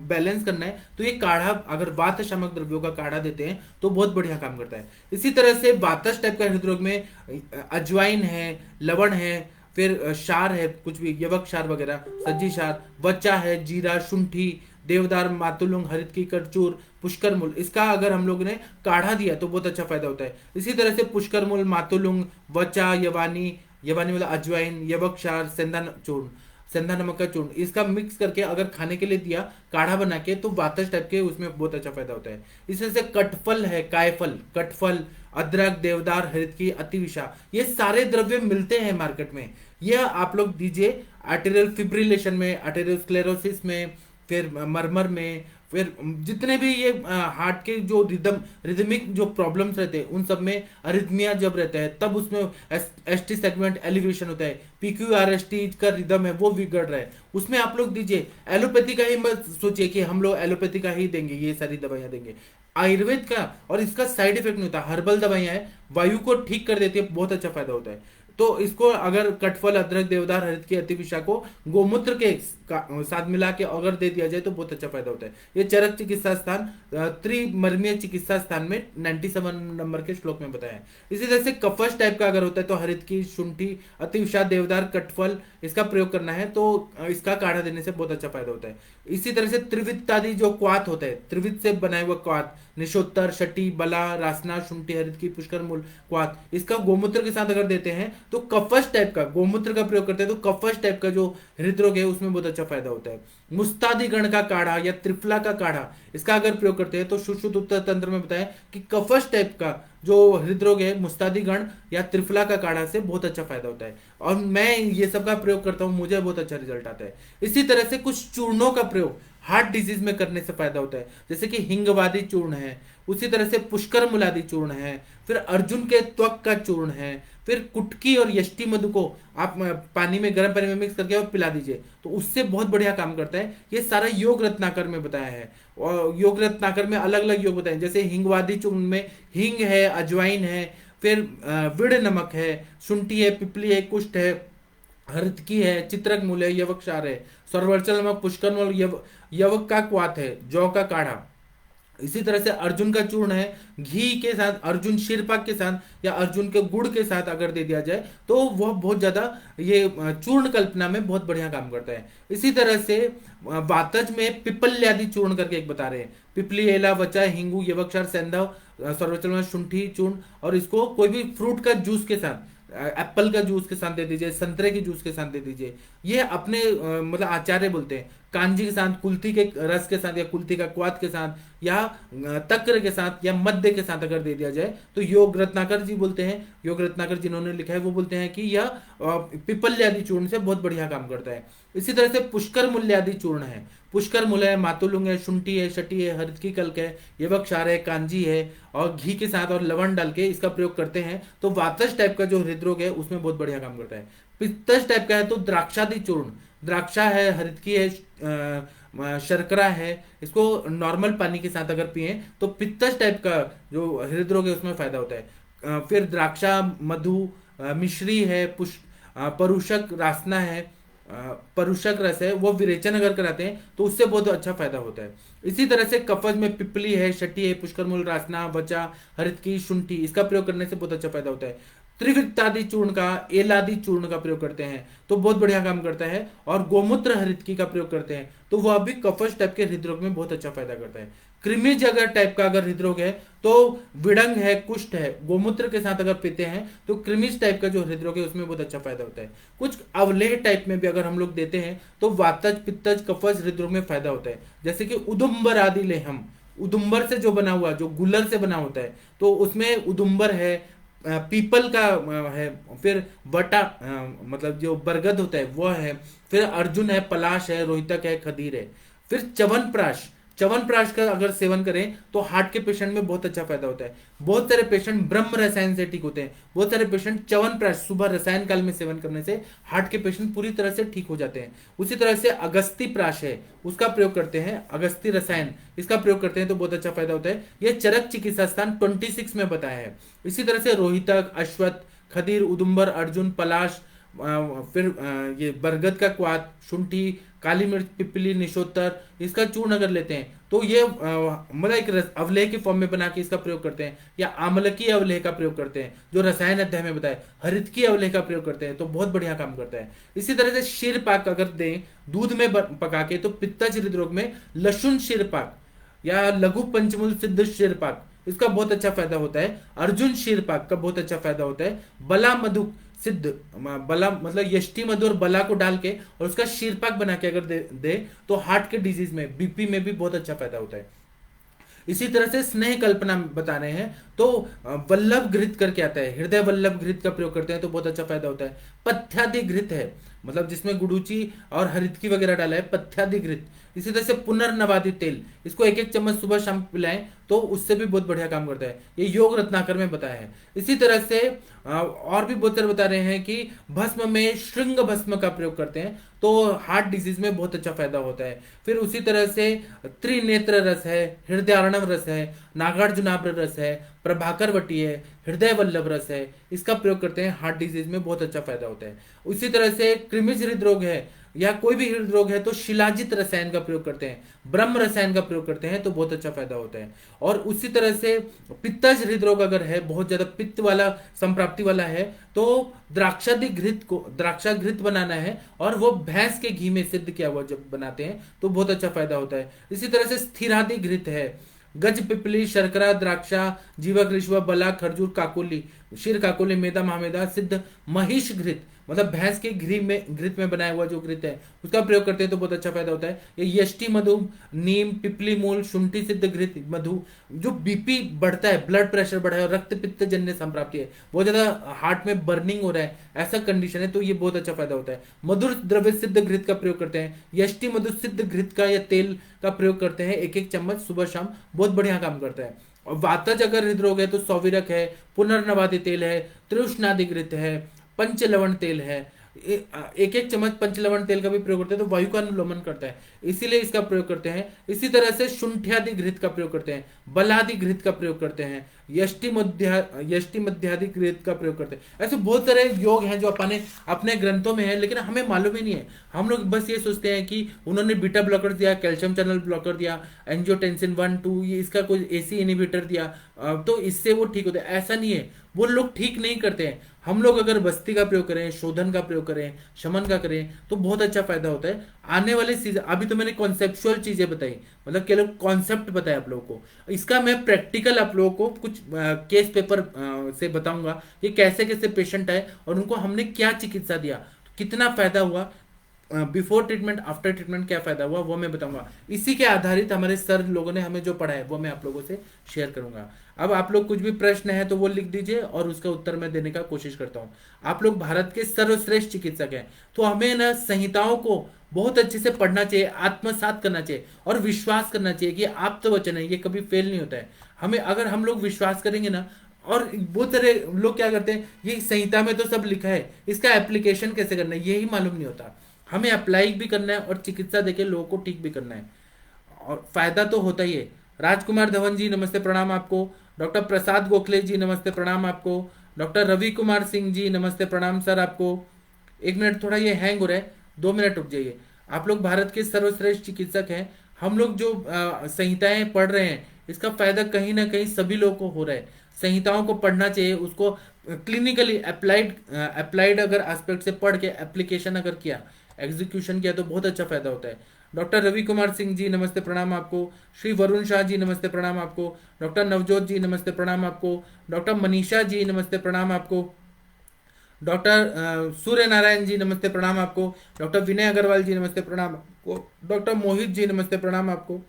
A: बैलेंस करना है। तो ये काढ़ा अगर वात शामक द्रव्यों का काढ़ा देते हैं तो बहुत बढ़िया काम करता है। इसी तरह से वातज टाइप का हृदरोग में अजवाइन है, लवण है, फिर शार है, कुछ भी यवक शार वगैरह, सज्जी शार, वचा है, जीरा, शुंठी, देवदार, मातुलुंग, हरित की करचूर, पुष्कर मूल, इसका अगर हम लोग ने काढ़ा दिया तो बहुत अच्छा फायदा होता है। इसी तरह से पुष्कर मूल, मातुलुंग, वचा, यवानी, यवानी मतलब अजवाइन, यवक्षार, सेंधा चूर्ण, सेंधा नमक का चूर्ण, इसका मिक्स करके अगर खाने के लिए दिया काढ़ा बना के, तो वातज टाइप के उसमें बहुत अच्छा फायदा होता है। इसी तरह से कटफल है, कायफल, कटफल, अदरक, देवदार, हरित की, अतिविषा, ये सारे द्रव्य मिलते हैं मार्केट में। यह आप लोग दीजिए आर्टेरियल फिब्रिलेशन में, आर्टेरियोस्क्लेरोसिस में, फिर मरमर में, फिर जितने भी ये हार्ट के जो रिदमिक जो प्रॉब्लम्स रहते हैं उन सब में, अरिथमिया जब रहता है तब उसमें एसटी सेगमेंट एलिवेशन होता है, पीक्यूआरएसटी का रिदम है वो बिगड़ रहा है, उसमें आप लोग दीजिए। एलोपैथी का ही मत सोचिए कि हम लोग एलोपैथी का ही देंगे, ये सारी दवाइयां देंगे। आयुर्वेद का, और इसका साइड इफेक्ट नहीं होता, हर्बल दवाइयां है, वायु को ठीक कर देती है, बहुत अच्छा फायदा होता है। तो इसको अगर कटफल, अदरक, देवदार, हरित की अतिविषा को गोमूत्र के साथ मिला के अगर दे दिया जाए तो बहुत अच्छा फायदा होता है। ये चरक चिकित्सा स्थान त्रिमर्मीय चिकित्सा स्थान में 97 नंबर के श्लोक में बताया है। इसी तरह से कफश टाइप का अगर होता है तो हरित की, शुंठी, अतिविषा, देवदार, कटफल, इसका प्रयोग करना है तो इसका काढ़ा देने से बहुत अच्छा फायदा होता है। इसी तरह से त्रिवित्तादि जो क्वाथ होता है, त्रिवित से बनाया हुआ क्वाथ, निशोत्तर, शटी, बला, रासना, शुंठी, हरित की, पुष्कर मूल, क्वाथ, इसका गोमूत्र के साथ अगर देते हैं तो कफश टाइप का, गोमूत्र का प्रयोग करते हैं तो कफश टाइप का जो हृदरोग है उसमें बहुत अच्छा फायदा होता है। मुस्तादी गण का काढ़ा या त्रिफला का काढ़ा, इसका अगर प्रयोग करते हैं तो सुश्रुत उत्तर तंत्र में बताया कि कफश टाइप का जो हृदरोग है, मुस्तादी गण या त्रिफला का काढ़ा से बहुत अच्छा फायदा होता है। और मैं ये सब का प्रयोग करता हूं, मुझे बहुत अच्छा रिजल्ट आता है। इसी तरह से कुछ चूर्णों का प्रयोग हार्ट डिजीज में करने से फायदा होता है, जैसे कि हिंगवादी चूर्ण है, उसी तरह से पुष्कर मुलादी चूर्ण है, फिर अर्जुन के त्वक का चूर्ण है, फिर कुटकी और यष्टि मधु को आप पानी में, गर्म पानी में मिक्स करके आप पिला दीजिए तो उससे बहुत बढ़िया काम करता है। ये सारा योग रत्नाकर में बताया है, और योग रत्नाकर में अलग अलग योग बताए, जैसे हिंगवादी चूर्ण में हिंग है, अजवाइन है, फिर विड़ नमक है, शुंठी है, पिपली है, कुष्ठ है, हृतकी है, चित्रक मूल है, यवक्षार है, सर्वचल नमक, पुष्कर मूल, यवक का क्वाथ है, जौ का काढ़ा। इसी तरह से अर्जुन का चूर्ण है, घी के साथ, अर्जुन शीरपाक के साथ या अर्जुन के गुड़ के साथ अगर दे दिया जाए तो वह बहुत ज्यादा ये चूर्ण कल्पना में बहुत बढ़िया काम करता है। इसी तरह से वातज में पिपल्यादि चूर्ण करके एक बता रहे हैं, पिपली, एला, वचा, हिंगू, यवक्षार, सेंधव, सर्वचल, शुंठी चूर्ण, और इसको कोई भी फ्रूट का जूस के साथ, एप्पल का जूस के साथ दे दीजिए, संतरे के जूस के साथ दे दीजिए। ये अपने मतलब आचार्य बोलते हैं कांजी के साथ, कुल्थी के रस के साथ, या कुल्थी का क्वाथ के साथ, या तक्र के साथ, या मध्य के साथ अगर दे दिया जाए तो योग रत्नाकर जी बोलते हैं, योग रत्नाकर जिन्होंने लिखा है वो बोलते हैं कि यह पिपल्यादि चूर्ण से बहुत बढ़िया काम करता है। इसी तरह से पुष्कर मूल्यादि चूर्ण है, पुष्कर मूल है, मातुलुंग है, शुंठी है, शटी है, हरितकी कल्क है, यवक्षार है, कांजी है, और घी के साथ और लवण डाल के इसका प्रयोग करते हैं तो वातज टाइप का जो हृदरोग है उसमें बहुत बढ़िया काम करता है। पित्तज टाइप का है तो द्राक्षादि चूर्ण, द्राक्षा है, हरितकी है, शर्करा है, इसको नॉर्मल पानी के साथ अगर पिए तो पित्तज टाइप का जो हृदरोग है उसमें फायदा होता है। फिर द्राक्षा, मधु, मिश्री है, परुषक रासना है, परुषक रस है, वो विरेचन अगर कराते हैं तो उससे बहुत अच्छा फायदा होता है। इसी तरह से कफज में पिपली है, शटी है, पुष्करमूल, रासना, वचा, हरितकी, शुंठी, इसका प्रयोग करने से बहुत अच्छा फायदा होता है। त्रिवृत्तादि चूर्ण का, एलादि चूर्ण का प्रयोग करते हैं तो बहुत बढ़िया काम करता है, और गोमूत्र हरितकी का प्रयोग करते हैं तो वह भी कफज टाइप के हृदरोग में बहुत अच्छा फायदा करता है। कृमिज अगर टाइप का अगर हृदरोग है तो विड़ंग है, कुष्ठ है, गोमूत्र के साथ अगर पीते हैं तो कृमिज टाइप का जो हृदरोग है उसमें बहुत अच्छा फायदा होता है। कुछ अवलेह टाइप में भी अगर हम लोग देते हैं तो वातज, पित्तज, कफज हृदरोग में फायदा होता है। जैसे कि उदुम्बर आदि लेहम, उदुम्बर से जो बना हुआ, जो गुलर से बना होता है तो उसमें उदुम्बर है, पीपल का है, फिर वटा मतलब जो बरगद होता है वो है, फिर अर्जुन है, पलाश है, रोहितक है, खदीर है। फिर च्यवनप्राश, च्यवनप्राश का अगर सेवन करें तो हार्ट के पेशेंट में बहुत अच्छा फायदा होता है। बहुत सारे पेशेंट ब्रह्म रसायन से ठीक होते हैं, बहुत सारे पेशेंट च्यवनप्राश सुबह रसायन काल में सेवन करने से हार्ट के पेशेंट पूरी तरह से ठीक हो जाते हैं। उसी तरह से अगस्ती प्राश है, उसका प्रयोग करते हैं, अगस्ती रसायन इसका प्रयोग करते हैं तो बहुत अच्छा फायदा होता है। यह चरक चिकित्सा स्थान 26 में बताया है। इसी तरह से रोहितक, अश्वत्थ, खदीर, उदुम्बर, अर्जुन, पलाश, फिर ये बरगद का क्वाथ, शुंठी, काली मिर्च, पिपली, निशोत्तर, इसका चूर्ण अगर लेते हैं तो ये मतलब एक अवलेह के फॉर्म में बना के इसका प्रयोग करते हैं, या आमलकी अवलेह का प्रयोग करते हैं जो रसायन अध्याय में बताए, हरितकी अवलेह का प्रयोग करते हैं तो बहुत बढ़िया काम करता है। इसी तरह से शीर पाक अगर दें दूध में पका के तो पित्तज हृदरोग में लहसुन शीर पाक या लघु पंचमूल सिद्ध शीर पाक इसका बहुत अच्छा फायदा होता है। अर्जुन शीर पाक का बहुत अच्छा फायदा होता है। बला मधु सिद्ध, बला मतलब यष्टि मधु और बला को डाल के और उसका शीरपाक बना के अगर दे तो हार्ट के डिजीज में, बीपी में भी बहुत अच्छा फायदा होता है। इसी तरह से स्नेह कल्पना बता रहे हैं तो वल्लभ घृत करके आता है, हृदय वल्लभ घृत का प्रयोग करते हैं तो बहुत अच्छा फायदा होता है। पथ्यादि घृत है, मतलब जिसमें गुडूची और हरितकी वगैरह डाला है, पथ्यादि घृत। इसी तरह से पुनर्नवादी तेल, इसको एक एक चम्मच सुबह शाम पिलाएं तो उससे भी बहुत बढ़िया काम करता है। ये योग रत्नाकर में बताया है। इसी तरह से और भी बहुत सारे बता रहे हैं कि भस्म में श्रृंग भस्म का प्रयोग करते हैं तो हार्ट डिजीज में बहुत अच्छा फायदा होता है। फिर उसी तरह से त्रिनेत्र रस है, हृदयार्णव रस है, नागार्जुनाभ्र रस है, प्रभाकर वटी है, हृदय वल्लभ रस है, इसका प्रयोग करते हैं, हार्ट डिजीज में बहुत अच्छा फायदा होता है। उसी तरह से कृमिज हृदरोग है या कोई भी हृदरोग है तो शिलाजित रसायन का प्रयोग करते हैं, ब्रह्म रसायन का प्रयोग करते हैं तो बहुत अच्छा फायदा होता है। और उसी तरह से पित्तज हृदरोग अगर है, बहुत ज्यादा पित्त वाला संप्राप्ति वाला है तो द्राक्षादि घृत को, द्राक्षा घृत बनाना है और वो भैंस के घी में सिद्ध किया हुआ जब बनाते हैं तो बहुत अच्छा फायदा होता है। इसी तरह से स्थिरादि घृत है, गज, पिपली, शर्करा, द्राक्षा, जीवक, ऋषभ, बला, खरजूर, काकोली, शीर काकोली, मेदा, महामेदा, सिद्ध, महिष घृत मतलब भैंस के घृत में बनाया हुआ जो घृत है उसका प्रयोग करते हैं तो बहुत अच्छा फायदा होता है। ये यष्टि मधु, नीम, पिपली मूल, शुंठी सिद्ध घृत मधु, जो बीपी बढ़ता है, ब्लड प्रेशर बढ़ा है और रक्त पित्त जन्य संप्राप्ति है, बहुत ज्यादा हार्ट में बर्निंग हो रहा है, ऐसा कंडीशन है तो ये बहुत अच्छा फायदा होता है। मधुर द्रव्य सिद्ध घृत का प्रयोग करते हैं, यष्टि मधु सिद्ध घृत का या तेल का प्रयोग करते हैं एक एक चम्मच सुबह शाम, बहुत बढ़िया काम करता है। और वातज अगर हृदरोग है तो सौविरक है, पुनर्नवादी तेल है, त्रिउष्णादि घृत है, पंचलवण तेल है, एक एक चम्मच पंचलवण तेल का भी प्रयोग करते हैं तो वायु का अनुलोमन करता है, इसीलिए इसका प्रयोग करते हैं। इसी तरह से शुंठ्यादि घृत का प्रयोग करते हैं, बलादि घृत का प्रयोग करते हैं, यष्टि मध्यादि घृत का प्रयोग करते हैं। ऐसे बहुत सारे योग हैं जो अपने ग्रंथों में है लेकिन हमें मालूम ही नहीं है। हम लोग बस ये सोचते हैं कि उन्होंने बीटा ब्लॉकर दिया, कैल्शियम चैनल ब्लॉकर दिया, एंजियोटेंसिन 1-2 ये इसका कोई एसी इनहिबिटर दिया तो इससे वो ठीक होता है, ऐसा नहीं है, वो लोग ठीक नहीं करते हैं। हम लोग अगर बस्ती का प्रयोग करें, शोधन का प्रयोग करें, शमन का करें तो बहुत अच्छा फायदा होता है। आने वाले सीजन, अभी तो मैंने कॉन्सेप्चुअल चीजें बताई, मतलब केवल कॉन्सेप्ट बताया आप लोगों को, इसका मैं प्रैक्टिकल आप लोगों को कुछ केस पेपर से बताऊंगा कि कैसे कैसे पेशेंट आए और उनको हमने क्या चिकित्सा दिया, कितना फायदा हुआ, बिफोर ट्रीटमेंट आफ्टर ट्रीटमेंट क्या फायदा हुआ वो मैं बताऊंगा। इसी के आधारित हमारे सर लोगों ने हमें जो पढ़ा है वो मैं आप लोगों से शेयर करूंगा। अब आप लोग कुछ भी प्रश्न है तो वो लिख दीजिए और उसका उत्तर मैं देने का कोशिश करता हूँ। आप लोग भारत के सर्वश्रेष्ठ चिकित्सक हैं, तो हमें ना संहिताओं को बहुत अच्छे से पढ़ना चाहिए, आत्मसात करना चाहिए और विश्वास करना चाहिए कि आप तो वचन है, ये कभी फेल नहीं होता है। हमें अगर हम लोग विश्वास करेंगे ना, और बहुत सारे लोग क्या करते हैं, ये संहिता में तो सब लिखा है, इसका एप्लीकेशन कैसे करना है यही मालूम नहीं होता। हमें अप्लाई भी करना है और चिकित्सा देके लोगों को ठीक भी करना है, और फायदा तो होता ही है। राजकुमार धवन जी नमस्ते प्रणाम आपको। डॉक्टर प्रसाद गोखले जी नमस्ते प्रणाम आपको। डॉक्टर रवि कुमार सिंह जी नमस्ते प्रणाम सर आपको। एक मिनट, थोड़ा ये हैंग हो रहा है, 2 मिनट रुक जाइए। आप लोग भारत के सर्वश्रेष्ठ चिकित्सक हैं। हम लोग जो संहिताएं पढ़ रहे हैं इसका फायदा कहीं ना कहीं सभी लोगों को हो रहा है। संहिताओं को पढ़ना चाहिए, उसको क्लिनिकली अप्लाइड अगर एस्पेक्ट से पढ़ के एप्लीकेशन अगर किया, एग्जीक्यूशन किया तो बहुत अच्छा फायदा होता है। डॉक्टर रवि कुमार सिंह जी नमस्ते प्रणाम आपको। श्री वरुण शाह जी नमस्ते प्रणाम आपको। डॉक्टर नवजोत जी नमस्ते प्रणाम आपको। डॉक्टर मनीषा जी नमस्ते प्रणाम आपको। डॉक्टर सूर्य नारायण जी नमस्ते प्रणाम आपको। डॉक्टर विनय अग्रवाल जी नमस्ते प्रणाम आपको। डॉक्टर मोहित जी नमस्ते प्रणाम आपको।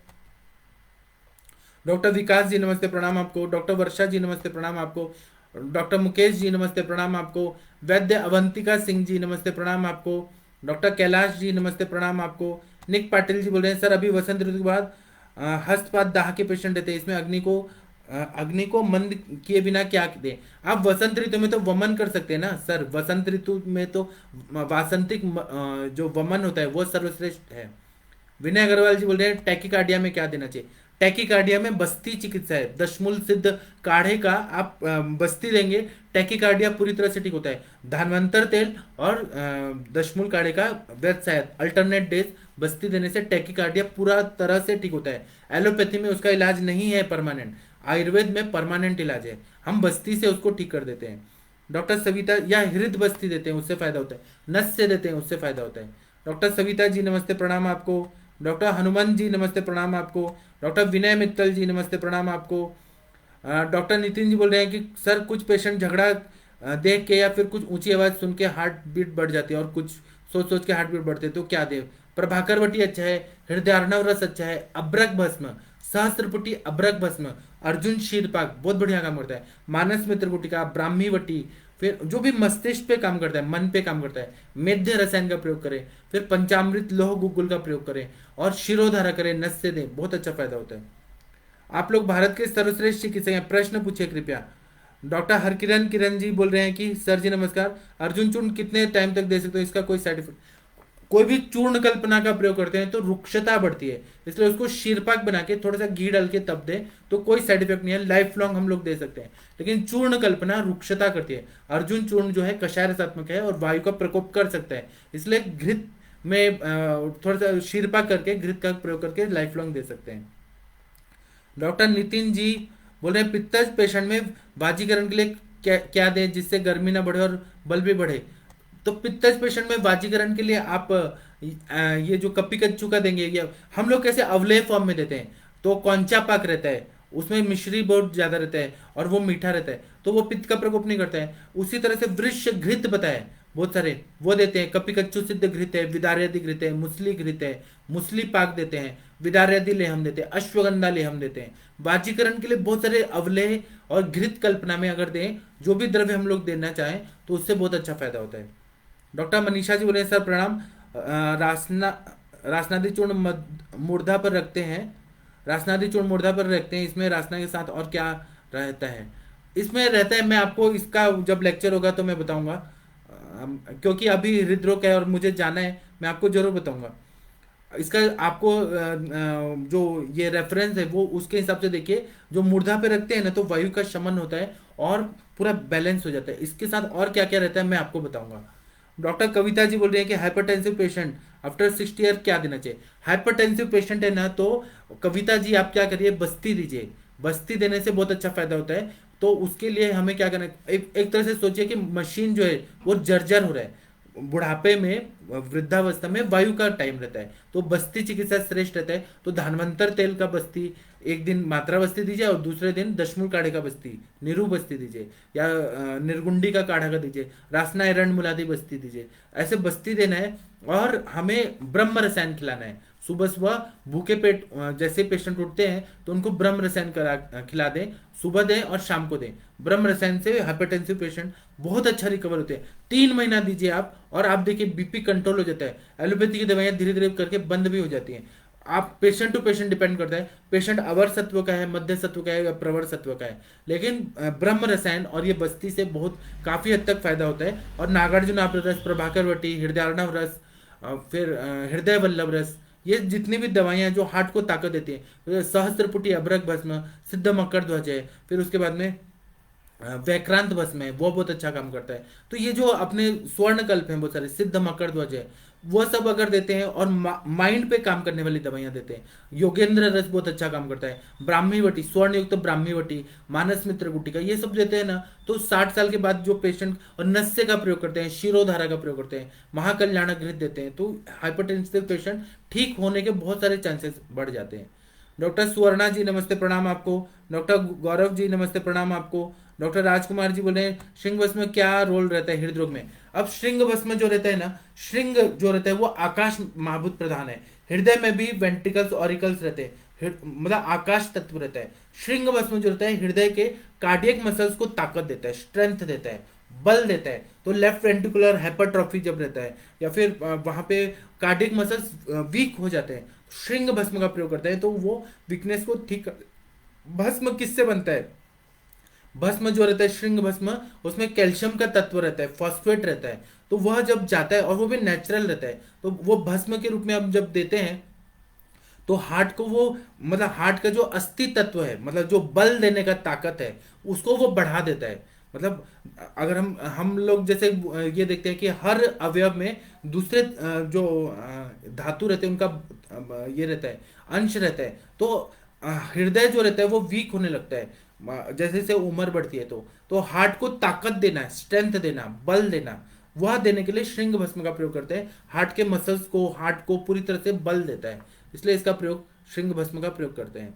A: डॉक्टर विकास जी नमस्ते प्रणाम आपको। डॉक्टर वर्षा जी नमस्ते प्रणाम आपको। डॉक्टर मुकेश जी नमस्ते प्रणाम आपको। वैद्य अवंतिका सिंह जी नमस्ते प्रणाम आपको। डॉक्टर कैलाश जी नमस्ते प्रणाम आपको। निक पाटिल जी बोल रहे हैं सर अभी वसंत ऋतु के बाद हस्तपात दाह के पेशेंट रहते हैं, इसमें अग्नि को मंद किए बिना क्या दें। आप वसंत ऋतु में तो वमन कर सकते हैं ना सर, वसंत ऋतु में तो वासंतिक जो वमन होता है वो सर्वश्रेष्ठ है। विनय अग्रवाल जी बोल रहे हैं टैकीकार्डिया में क्या देना चाहिए। टैकीकार्डिया में बस्ती चिकित्सा है, दशमूल सिद्ध काढ़े का आप बस्ती देंगे, टैकीकार्डिया पूरी तरह से ठीक होता है। धानवंतर तेल और दशमूल काढ़े का वेदशायद अल्टरनेट डेज बस्ती देने से टैकीकार्डिया पूरा तरह से ठीक होता है। एलोपैथी में उसका इलाज नहीं है परमानेंट, आयुर्वेद में परमानेंट इलाज है, हम बस्ती से उसको ठीक कर देते हैं। डॉक्टर सविता या हृद बस्ती देते हैं उससे फायदा होता है, नस से देते हैं उससे फायदा होता है। डॉक्टर सविता जी नमस्ते प्रणाम आपको। डॉक्टर हनुमान जी नमस्ते प्रणाम आपको। डॉक्टर विनय मित्तल जी नमस्ते प्रणाम आपको। डॉक्टर नितिन जी बोल रहे हैं कि सर कुछ पेशेंट झगड़ा देख के या फिर कुछ ऊंची आवाज सुन के हार्ट बीट बढ़ जाती है और कुछ सोच सोच के हार्ट बीट बढ़ते हैं, तो क्या दे। प्रभाकर वटी अच्छा है, हृदयार्णव रस अच्छा है, अब्रक भस्म, सहस्त्रपुटी अब्रक भस्म, अर्जुन शीरपाक बहुत बढ़िया काम करता है, मानस मित्र गुटिका, ब्राह्मी वटी, फिर जो भी मस्तिष्क पे काम करता है, मन पे काम करता है, मेध्य रसायन का प्रयोग करें, फिर पंचामृत लोह गुग्गुल का प्रयोग करें और शिरोधारा करें, नस से दें, बहुत अच्छा फायदा होता है। आप लोग भारत के सर्वश्रेष्ठ चिकित्सक हैं, प्रश्न पूछिए कृपया। डॉक्टर हरकिरण किरण जी बोल रहे हैं कि सर जी नमस्कार, अर्जुन चूर्ण कितने टाइम तक दे सकते हो, इसका कोई साइड इफेक्ट। कोई भी चूर्ण कल्पना का प्रयोग करते हैं तो रुक्षता बढ़ती है, इसलिए उसको शीरपाक बना के थोड़ा सा घी डाल के तब दे तो कोई साइड इफेक्ट नहीं है, लाइफ लॉन्ग हम लोग दे सकते हैं। लेकिन चूर्ण कल्पना रुक्षता करती है। अर्जुन चूर्ण जो है कषाय रसात्मक है और वायु का प्रकोप कर सकता है, इसलिए घृत में थोड़ा सा शीरपाक करके घृत का प्रयोग करके लाइफ लॉन्ग दे सकते हैं। डॉक्टर नितिन जी बोल रहे हैं पित्तज पेशेंट में वाजीकरण के लिए क्या दें जिससे गर्मी ना बढ़े और बल भी बढ़े। तो पित्तज पेशेंट में वाजीकरण के लिए आप ये जो कप्पी कच्चू का देंगे, ये हम लोग कैसे अवलेह फॉर्म में देते हैं, तो कौंचा पाक रहता है, उसमें मिश्री बहुत ज्यादा रहता है और वो मीठा रहता है, तो वो पित्त का प्रकोप नहीं करता है। उसी तरह से वृक्ष घृत बताए बहुत सारे वो देते हैं, कपि कच्चू सिद्ध घृत है, विदार्यदि घृत है, मुसली घृत है, मुसली पाक देते हैं, विदार्यदि लेहम देते हैं, अश्वगंधा लेहम देते हैं। वाजीकरण के लिए बहुत सारे अवलेह और घृत कल्पना में अगर दें, जो भी द्रव्य हम लोग देना चाहें तो उससे बहुत अच्छा फायदा होता है। डॉक्टर मनीषा जी बोले सर प्रणाम, रासनादी चूर्ण मूर्धा पर रखते हैं, रासनादी चूर्ण मूर्धा पर रखते हैं, इसमें रासना के साथ और क्या रहता है। इसमें रहता है, मैं आपको इसका जब लेक्चर होगा तो मैं बताऊंगा, क्योंकि अभी हृदरोग है और मुझे जाना है, मैं आपको जरूर बताऊंगा। इसका आपको जो ये रेफरेंस है वो उसके हिसाब से देखिए, जो मूर्धा पे रखते हैं ना तो वायु का शमन होता है और पूरा बैलेंस हो जाता है। इसके साथ और क्या क्या रहता है मैं आपको बताऊंगा। डॉक्टर कविता जी बोल रहे हैं कि हाइपरटेंसिव पेशेंट आफ्टर 60 ईयर क्या देना चाहिए। हाइपरटेंसिव पेशेंट है ना, तो कविता जी आप क्या करिए, बस्ती दीजिए, बस्ती देने से बहुत अच्छा फायदा होता है। तो उसके लिए हमें क्या करना है, एक तरह से सोचिए कि मशीन जो है वो जर्जर हो रहा है, बुढ़ापे में, वृद्धावस्था में वायु का टाइम रहता है, तो बस्ती चिकित्सा श्रेष्ठ रहता है। तो धानवंतर तेल का बस्ती एक दिन मात्रा बस्ती दीजिए और दूसरे दिन दशमूल काढ़े का बस्ती, निरू बस्ती दीजिए, या निर्गुंडी का काढ़ा का दीजिए, रासना एरंड मुलादी बस्ती दीजिए। ऐसे बस्ती देना है और हमें ब्रह्म रसायन खिलाना है। सुबह सुबह भूखे पेट जैसे पेशेंट उठते हैं तो उनको ब्रह्म रसायन खिला दें, सुबह दें और शाम को दें। ब्रह्म रसायन से हाइपरटेंसिव पेशेंट बहुत अच्छा रिकवर होते हैं। 3 महीना दीजिए आप, और आप देखिए बीपी कंट्रोल हो जाता है। एलोपैथी की दवाइयां धीरे धीरे करके बंद भी हो जाती हैं। आप पेशेंट टू पेशेंट डिपेंड करता है, पेशेंट अवर सत्व का है, मध्य सत्व का है या प्रवर सत्व का है। लेकिन ब्रह्म रसायन और ये बस्ती से बहुत काफी हद तक फायदा होता है। और नागार्जुन आप्र रस, प्रभाकर वटी, हृदयार्णव रस, फिर हृदय वल्लभ रस, ये जितनी भी दवाइयां जो हार्ट को ताकत देती हैं, सहस्त्रपुटी अभ्रक भस्म, सिद्ध मकर ध्वज है, फिर उसके बाद में वैक्रांत भस्म है, वो बहुत अच्छा काम करता है। तो ये जो अपने स्वर्ण कल्प हैं बहुत सारे, सिद्ध मकर ध्वज है, वो सब अगर देते हैं, और माइंड पे काम करने वाली दवाइयां देते हैं। योगेंद्र रस बहुत अच्छा काम करता है, ब्राह्मी वटी, स्वर्ण युक्त ब्राह्मी वटी, मानस मित्र गुटिका, ये सब देते हैं ना, तो 60 साल के बाद जो पेशेंट, और नस्य का प्रयोग करते हैं, शिरोधारा का प्रयोग करते हैं, महाकल्याणक घृत देते हैं, तो हाइपरटेंसिव पेशेंट ठीक होने के बहुत सारे चांसेस बढ़ जाते हैं। डॉक्टर सुवर्णा जी नमस्ते प्रणाम आपको। डॉक्टर गौरव जी नमस्ते प्रणाम आपको। डॉक्टर राजकुमार जी बोले श्रृंग भस्म में क्या रोल रहता है हृदय रोग में। अब श्रृंग भस्म जो रहता है ना, श्रृंग जो रहता है वो आकाश महाभूत प्रधान है। हृदय में भी वेंट्रिकल्स ऑरिकल्स रहते हैं, मतलब आकाश तत्व रहता है। श्रृंग भस्म जो रहता है हृदय के कार्डियक मसल्स को ताकत देता है, स्ट्रेंथ देता है, बल देता है। तो लेफ्ट वेंट्रिकुलर हाइपरट्रॉफी जब रहता है, या फिर वहां पे कार्डियक मसल्स वीक हो जाते हैं, श्रृंग भस्म का प्रयोग करते हैं तो वो वीकनेस को ठीक कर। भस्म किससे बनता है? भस्म जो रहता है श्रृंग भस्म, उसमें कैल्शियम का तत्व रहता है, फॉस्फेट रहता है। तो वह जब जाता है, और वो भी नेचुरल रहता है, तो वो भस्म के रूप में हम जब देते हैं तो हार्ट को वो, मतलब हार्ट का जो अस्थि तत्व है, मतलब जो बल देने का ताकत है, उसको वो बढ़ा देता है। मतलब अगर हम लोग जैसे ये देखते हैं कि हर अवयव में दूसरे जो धातु रहते हैं उनका ये रहता है, अंश रहता है। तो हृदय जो रहता है वो वीक होने लगता है जैसे जैसे उम्र बढ़ती है। तो हार्ट को ताकत देना, स्ट्रेंथ देना, बल देना, वह देने के लिए श्रृंग भस्म का प्रयोग करते हैं। हार्ट के मसल्स को, हार्ट को पूरी तरह से बल देता है, इसलिए इसका प्रयोग श्रृंग भस्म का प्रयोग करते हैं।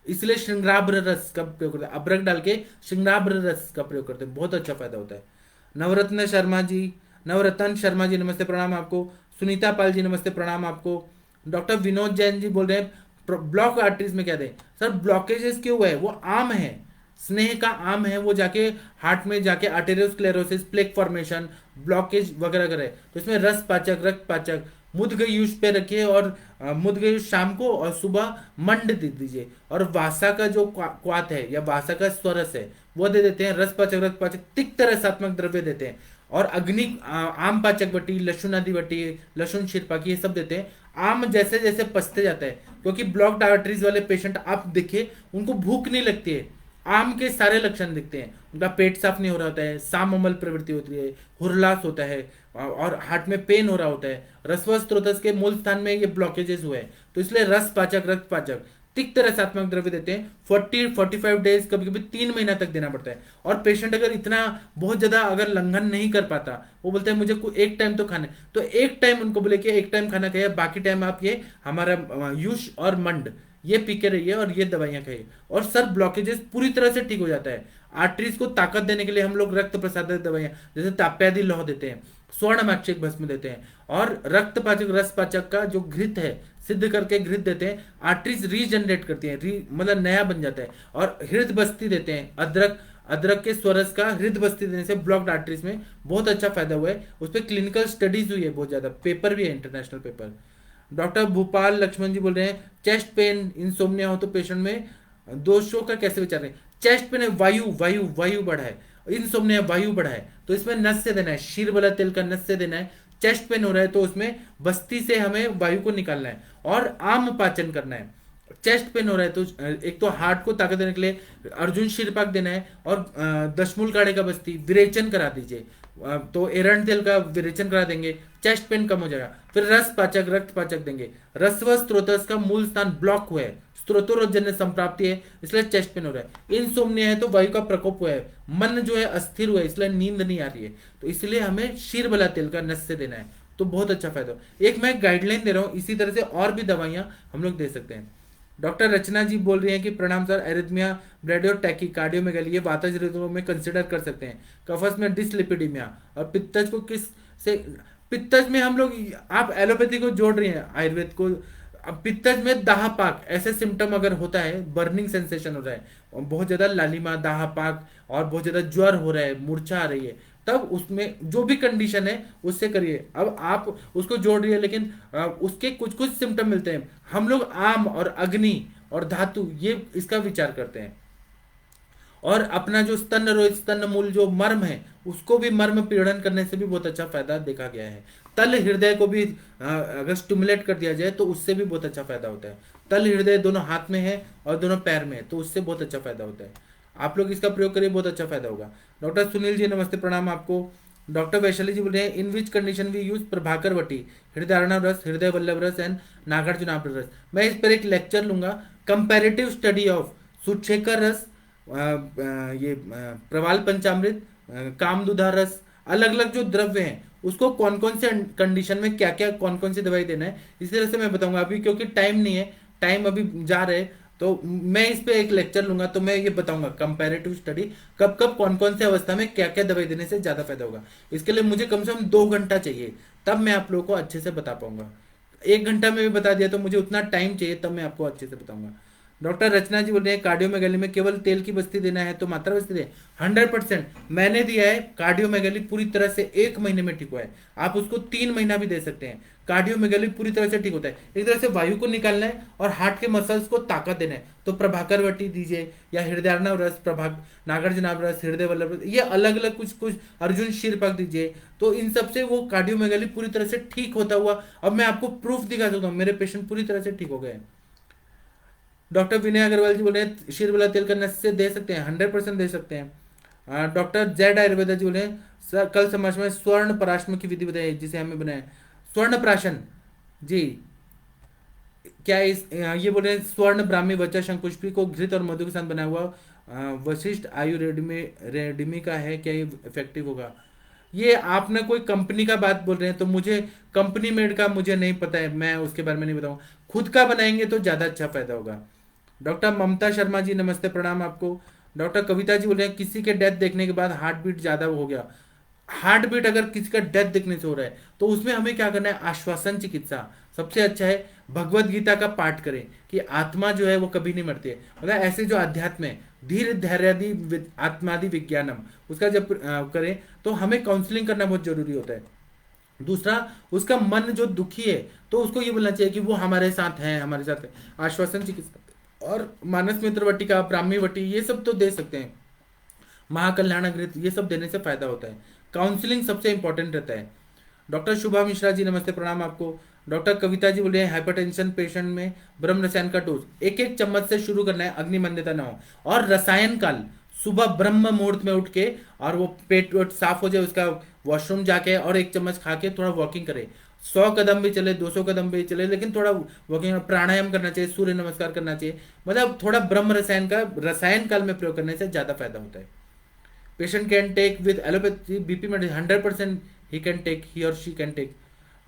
A: इसलिए श्रृंगाब्र रस का प्रयोग करते हैं, अब्रक डाल के श्रृंगाब्र रस का प्रयोग करते हैं, बहुत अच्छा फायदा होता है। नवरत्न शर्मा जी, नवरत्न शर्मा जी नमस्ते प्रणाम आपको। सुनीता पाल जी नमस्ते प्रणाम आपको। डॉक्टर विनोद जैन जी बोल रहे हैं ब्लॉक आर्टरीज में क्या दें। सर ब्लॉकेजेस क्यों है? वो आम है, स्नेह का आम है, वो जाके हार्ट में जाके आर्टेरियोस्क्लेरोसिस, प्लेक फॉर्मेशन, ब्लॉकेज वगैरह करे। तो इसमें रस पाचक, रक्त पाचक, मुद्गयूष पे रखिए, और मुद्गयूष शाम को और सुबह मंड दे दीजिए। और वासा का जो क्वाथ है या वासा का स्वरस है वो दे देते हैं। रस पाचक, रक्त पाचक, तिक्त रसात्मक द्रव्य देते हैं। और अग्नि आम पाचक बटी, लहसुन आदि बटी, लहसुन शिरपाकी, ये सब देते हैं। आम जैसे जैसे पचते जाता है, क्योंकि ब्लॉक्ड आर्टरीज वाले पेशेंट आप देखिए उनको भूख नहीं लगती है, आम के सारे लक्षण दिखते हैं। उनका पेट साफ नहीं हो रहा होता है, साममल प्रवृत्ति होती है, हुरलास होता है, और हार्ट में पेन हो रहा होता है। रसव स्त्रोतस के मूल स्थान में ये ब्लॉकेजेस हुए हैं। तो इसलिए रस पाचक, रक्त पाचक, तिक्त रसात्मक द्रव्य देते हैं। 40-45 डेज, कभी कभी 3 महीना तक देना पड़ता है। और पेशेंट अगर इतना बहुत ज्यादा अगर लंघन नहीं कर पाता, वो बोलते हैं मुझे एक टाइम तो खाना है, तो एक टाइम उनको बोले कि एक टाइम खाना खाइए, बाकी टाइम आप ये हमारा यूश और मंड ये पी के रहिए और ये दवाइयां खाइए, और सर ब्लॉकेजेस पूरी तरह से ठीक हो जाता है। आर्टरीज को ताकत देने के लिए हम लोग रक्त प्रसादक दवाइयां जैसे ताप्यादि लौह देते हैं, स्वर्ण माक्षिक भस्म देते हैं, और रक्त पाचक, रस पाचक का जो घृत है सिद्ध करके घृत देते हैं। आर्टरीज रीजनरेट करती है, मतलब नया बन जाता है। और हृद बस्ती देते हैं, अदरक, अदरक के स्वरस का हृद बस्ती देने से ब्लॉक्ड आर्टरीज में बहुत अच्छा फायदा हुआ है। उस पर क्लिनिकल स्टडीज हुई है, बहुत ज्यादा पेपर भी है, international paper. Doctor Bhupal Laxman ji बोल रहे हैं चेस्ट पेन, इंसोम्निया हो तो पेशेंट में दोषों का कैसे विचार है। चेस्ट पेन है, वायु वायु वायु बढ़ा है, इंसोम्निया वायु बढ़ा है, तो इसमें नस से देना है, शीरबला तेल का नस से देना है। चेस्ट पेन हो रहा है तो उसमें बस्ती से हमें वायु को निकालना है और आम पाचन करना है। चेस्ट पेन हो रहा है तो एक तो हार्ट को ताकत देने के लिए अर्जुन शीरपाक देना है, और दशमूल काढ़े का बस्ती विरेचन करा दीजिए, तो एरंड तेल का विरेचन करा देंगे, चेस्ट पेन कम हो जाएगा। फिर रस पाचक, रक्त पाचक देंगे। रसव स्त्रोतस का मूल स्थान ब्लॉक हुआ है, स्त्रोतोरजन्य संप्राप्ति है इसलिए चेस्ट पेन हो रहा है, इंसोम्निया है तो वायु का प्रकोप हुआ है, मन जो है अस्थिर हुआ है इसलिए नींद नहीं आ रही है, तो इसलिए हमें शीरबला तेल का नस से देना है, तो बहुत अच्छा फायदा हो। एक मैं गाइडलाइन दे रहा हूँ, इसी तरह से और भी दवाइयां हम लोग दे सकते हैं। डॉक्टर रचना जी बोल रही हैं कि प्रणाम सर, एरिथमिया, ब्रेडियोटैकी, कार्डियोमेगाली ये वातज हृदयों में कंसिडर कर सकते हैं, कफस में डिसलिपिडीमिया और पित्तज को किस से, पित्तज में हम लोग, आप एलोपैथी को जोड़ रही हैं आयुर्वेद को, अब पित्तज में दाहपाक ऐसे सिम्टम अगर होता है, बर्निंग सेंसेशन हो रहा है, और बहुत ज्यादा लालिमा, दाहपाक और बहुत ज्यादा ज्वर हो रहा है, मूर्छा आ रही है, तब उसमें जो भी कंडीशन है उससे करिए। अब आप उसको जोड़ रही है लेकिन उसके कुछ कुछ सिम्टम मिलते हैं, हम लोग आम और अग्नि और धातु ये इसका विचार करते हैं, और अपना जो स्तन रोहित स्तन मूल जो मर्म है उसको भी मर्म पीड़न करने से भी बहुत अच्छा फायदा देखा गया है। तल हृदय को भी अगर स्टिमुलेट कर दिया जाए तो उससे भी बहुत अच्छा फायदा होता है। तल हृदय दोनों हाथ में है और दोनों पैर में है, तो उससे बहुत अच्छा फायदा होता है। आप लोग इसका प्रयोग करिए, बहुत अच्छा फायदा होगा। डॉक्टर सुनील जी नमस्ते, प्रणाम आपको। डॉक्टर वैशाली जी बोल रहे हैं, in which condition we use Prabhakar Vati, हृदय रस, हृदय वल्लभ रस एंड नागार्जुन रस। मैं इस पर एक लेक्चर लूंगा, कंपैरेटिव स्टडी ऑफ सुक्षेकर रस, ये प्रवाल पंचामृत, कामदुधा रस, अलग अलग जो द्रव्य हैं उसको कौन कौन से कंडीशन में क्या क्या कौन कौन सी दवाई देना है, इसी तरह से मैं बताऊंगा। अभी क्योंकि टाइम नहीं है, टाइम अभी जा रहे हैं, तो मैं इस पे एक लेक्चर लूंगा, तो मैं ये बताऊंगा कंपैरेटिव स्टडी कब कब कौन कौन से अवस्था में क्या क्या दवाई देने से ज्यादा फायदा होगा। इसके लिए मुझे कम से कम 2 घंटा चाहिए, तब मैं आप लोगों को अच्छे से बता पाऊंगा। 1 घंटा में भी बता दिया तो मुझे उतना टाइम चाहिए, तब मैं आपको अच्छे से बताऊंगा। डॉक्टर रचना जी बोल रहे हैं, कार्डियोमेगाली में केवल तेल की बस्ती देना है तो मात्रा बस्ती दे। 100% मैंने दिया है, कार्डियोमेगाली पूरी तरह से 1 महीने में ठीक हुआ है, आप उसको 3 महीना भी दे सकते हैं। कार्डियोमेगाली पूरी तरह से ठीक होता है, एक तरह से वायु को निकालना है और हार्ट के मसल्स को ताकत देना है, तो प्रभाकर वटी दीजिए या हृदयार्णव रस, नागार्जुनाभ रस, हृदय वल्लभ रस, ये अलग अलग कुछ कुछ, अर्जुन शीरपक दीजिए, तो इन सबसे वो कार्डियोमेगाली पूरी तरह से ठीक होता हुआ, अब मैं आपको प्रूफ दिखा सकता हूँ, मेरे पेशेंट पूरी तरह से ठीक हो गए। डॉक्टर विनय अग्रवाल जी बोले शीरबला तेल का नस से दे सकते हैं, 100% दे सकते हैं। डॉक्टर जेड आयुर्वेदा जी बोले सर कल समाज में स्वर्ण पराशम की विधि बताइए जिसे हमें बनाए। स्वर्ण प्राशन जी, क्या इस ये बोले स्वर्ण ब्राह्मी वचा शंकुष्पी को घृत और मधु के साथ बनाया हुआ वशिष्ठ आयु रेडमी का है, क्या ये इफेक्टिव होगा? ये आपने कोई कंपनी का बात बोल रहे हैं, तो मुझे कंपनी मेड का मुझे नहीं पता है, मैं उसके बारे में नहीं बताऊंगा। खुद का बनाएंगे तो ज्यादा अच्छा फायदा होगा। डॉक्टर ममता शर्मा जी नमस्ते, प्रणाम आपको। डॉक्टर कविता जी बोल रहे हैं, किसी के डेथ देखने के बाद हार्ट बीट ज्यादा हो गया। हार्ट बीट अगर किसी का डेथ देखने से हो रहा है तो उसमें हमें क्या करना है, आश्वासन चिकित्सा सबसे अच्छा है। भगवत गीता का पाठ करें कि आत्मा जो है वो कभी नहीं मरती है, मतलब ऐसे जो अध्यात्म है, धीर धैर्यादि आत्मादि विज्ञानम, उसका जब करें तो हमें काउंसलिंग करना बहुत जरूरी होता है। दूसरा, उसका मन जो दुखी है तो उसको ये बोलना चाहिए कि वो हमारे साथ है, हमारे साथ है। आश्वासन चिकित्सा और मानस मित्र वटिका, ब्राह्मी वटी, ये सब तो दे सकते हैं। महाकल्याण घृत, ये सब देने से फायदा होता है। काउंसलिंग सबसे इंपॉर्टेंट रहता है। डॉक्टर शुभा मिश्रा जी नमस्ते, प्रणाम आपको। डॉक्टर कविता जी बोले हैं, हाइपरटेंशन पेशेंट में ब्रह्म रसायन का डोज 1-1 चम्मच से शुरू करना है, अग्निमंदता ना हो, और रसायन काल सुबह ब्रह्म मुहूर्त में उठ के, और वो पेट वेट साफ हो जाए उसका, वॉशरूम जाके और 1 चम्मच खा के थोड़ा वॉकिंग करे, 100 कदम भी चले, 200 कदम भी चले, लेकिन थोड़ा वॉकिंग, प्राणायाम करना चाहिए, सूर्य नमस्कार करना चाहिए, मतलब थोड़ा ब्रह्म रसायन का रसायन काल में प्रयोग करने से ज्यादा फायदा होता है। Patient can take with allopathy BP medicine, 100% he can take, he और she can take.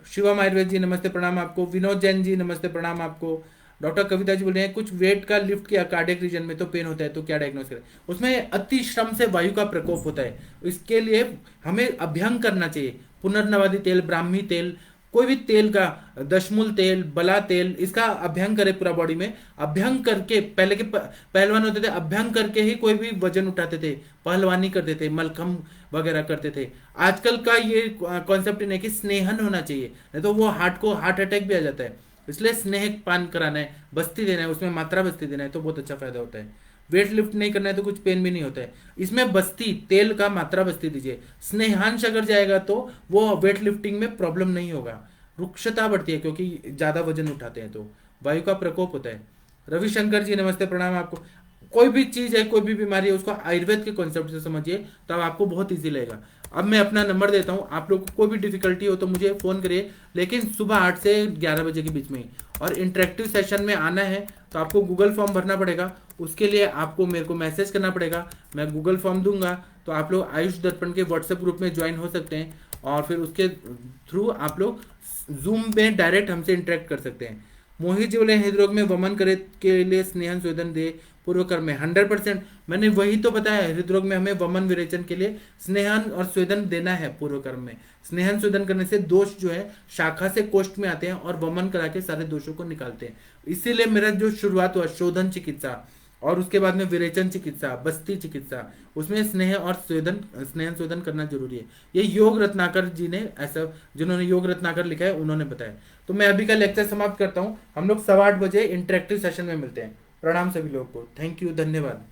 A: Shivam Ayurveda ji नमस्ते, प्रणाम आपको। विनोद जैन जी नमस्ते, प्रणाम आपको। डॉक्टर कविता जी बोल रहे हैं, कुछ वेट का लिफ्ट किया कार्डियक रीजन में तो पेन होता है, तो क्या डायग्नोस करें? उसमें अति श्रम से वायु का प्रकोप होता है, इसके लिए हमें अभ्यंग करना चाहिए। पुनर्नवादी तेल, ब्राह्मी तेल, कोई भी तेल का, दशमूल तेल, बला तेल, इसका अभ्यंग करे पूरा बॉडी में। अभ्यंग करके, पहले के पहलवान होते थे, अभ्यंग करके ही कोई भी वजन उठाते थे, पहलवानी करते थे, मलखम वगैरह करते थे। आजकल का ये कॉन्सेप्ट नहीं है कि स्नेहन होना चाहिए, नहीं तो वो हार्ट अटैक भी आ जाता है। इसलिए स्नेह पान कराना है, बस्ती देना है, उसमें मात्रा बस्ती देना है, तो बहुत अच्छा फायदा होता है। वेट लिफ्ट नहीं करना है तो कुछ पेन भी नहीं होता है। इसमें बस्ती तेल का मात्रा बस्ती दीजिए। स्नेहांश अगर जाएगा तो वो वेट लिफ्टिंग में प्रॉब्लम नहीं होगा। रुक्षता बढ़ती है क्योंकि ज्यादा वजन उठाते हैं तो वायु का प्रकोप होता है। रविशंकर जी नमस्ते, प्रणाम आपको। कोई भी चीज है, कोई भी बीमारी है, उसको आयुर्वेद के कॉन्सेप्ट से समझिए, तब आपको बहुत इजी लगेगा। अब मैं अपना नंबर देता हूँ, आप लोग को कोई भी डिफिकल्टी हो तो मुझे फोन करिए, लेकिन सुबह 8 से 11 बजे के बीच में ही। और इंटरेक्टिव सेशन में आना है तो आपको गूगल फॉर्म भरना पड़ेगा। उसके लिए आपको मेरे को मैसेज करना पड़ेगा, मैं गूगल फॉर्म दूंगा, तो आप लोग आयुष दर्पण के व्हाट्सएप ग्रुप में ज्वाइन हो सकते हैं, और फिर उसके थ्रू आप लोग जूम में डायरेक्ट हमसे इंटरेक्ट कर सकते हैं। मोहित जी बोले हृदरोग में वमन करे के लिए स्नेहन स्वेदन दे पूर्व कर्म में 100%। मैंने वही तो बताया, हृदरोग में हमें वमन विरेचन के लिए स्नेहन और स्वेदन देना है पूर्व कर्म में। स्नेहन स्वेदन करने से दोष जो है शाखा से कोष्ठ में आते हैं और वमन करा के सारे दोषों को निकालते हैं। इसीलिए मेरा जो शुरुआत हुआ शोधन चिकित्सा, और उसके बाद में विरेचन चिकित्सा, बस्ती चिकित्सा, उसमें स्नेह और स्वेदन, स्नेहन स्वेदन करना जरूरी है। ये योग रत्नाकर जी ने ऐसा, जिन्होंने योग रत्नाकर लिखा है, उन्होंने बताया। तो मैं अभी का लेक्चर समाप्त करता हूँ। हम लोग 8:15 बजे इंटरेक्टिव सेशन में मिलते हैं। प्रणाम सभी लोगों को, थैंक यू, धन्यवाद।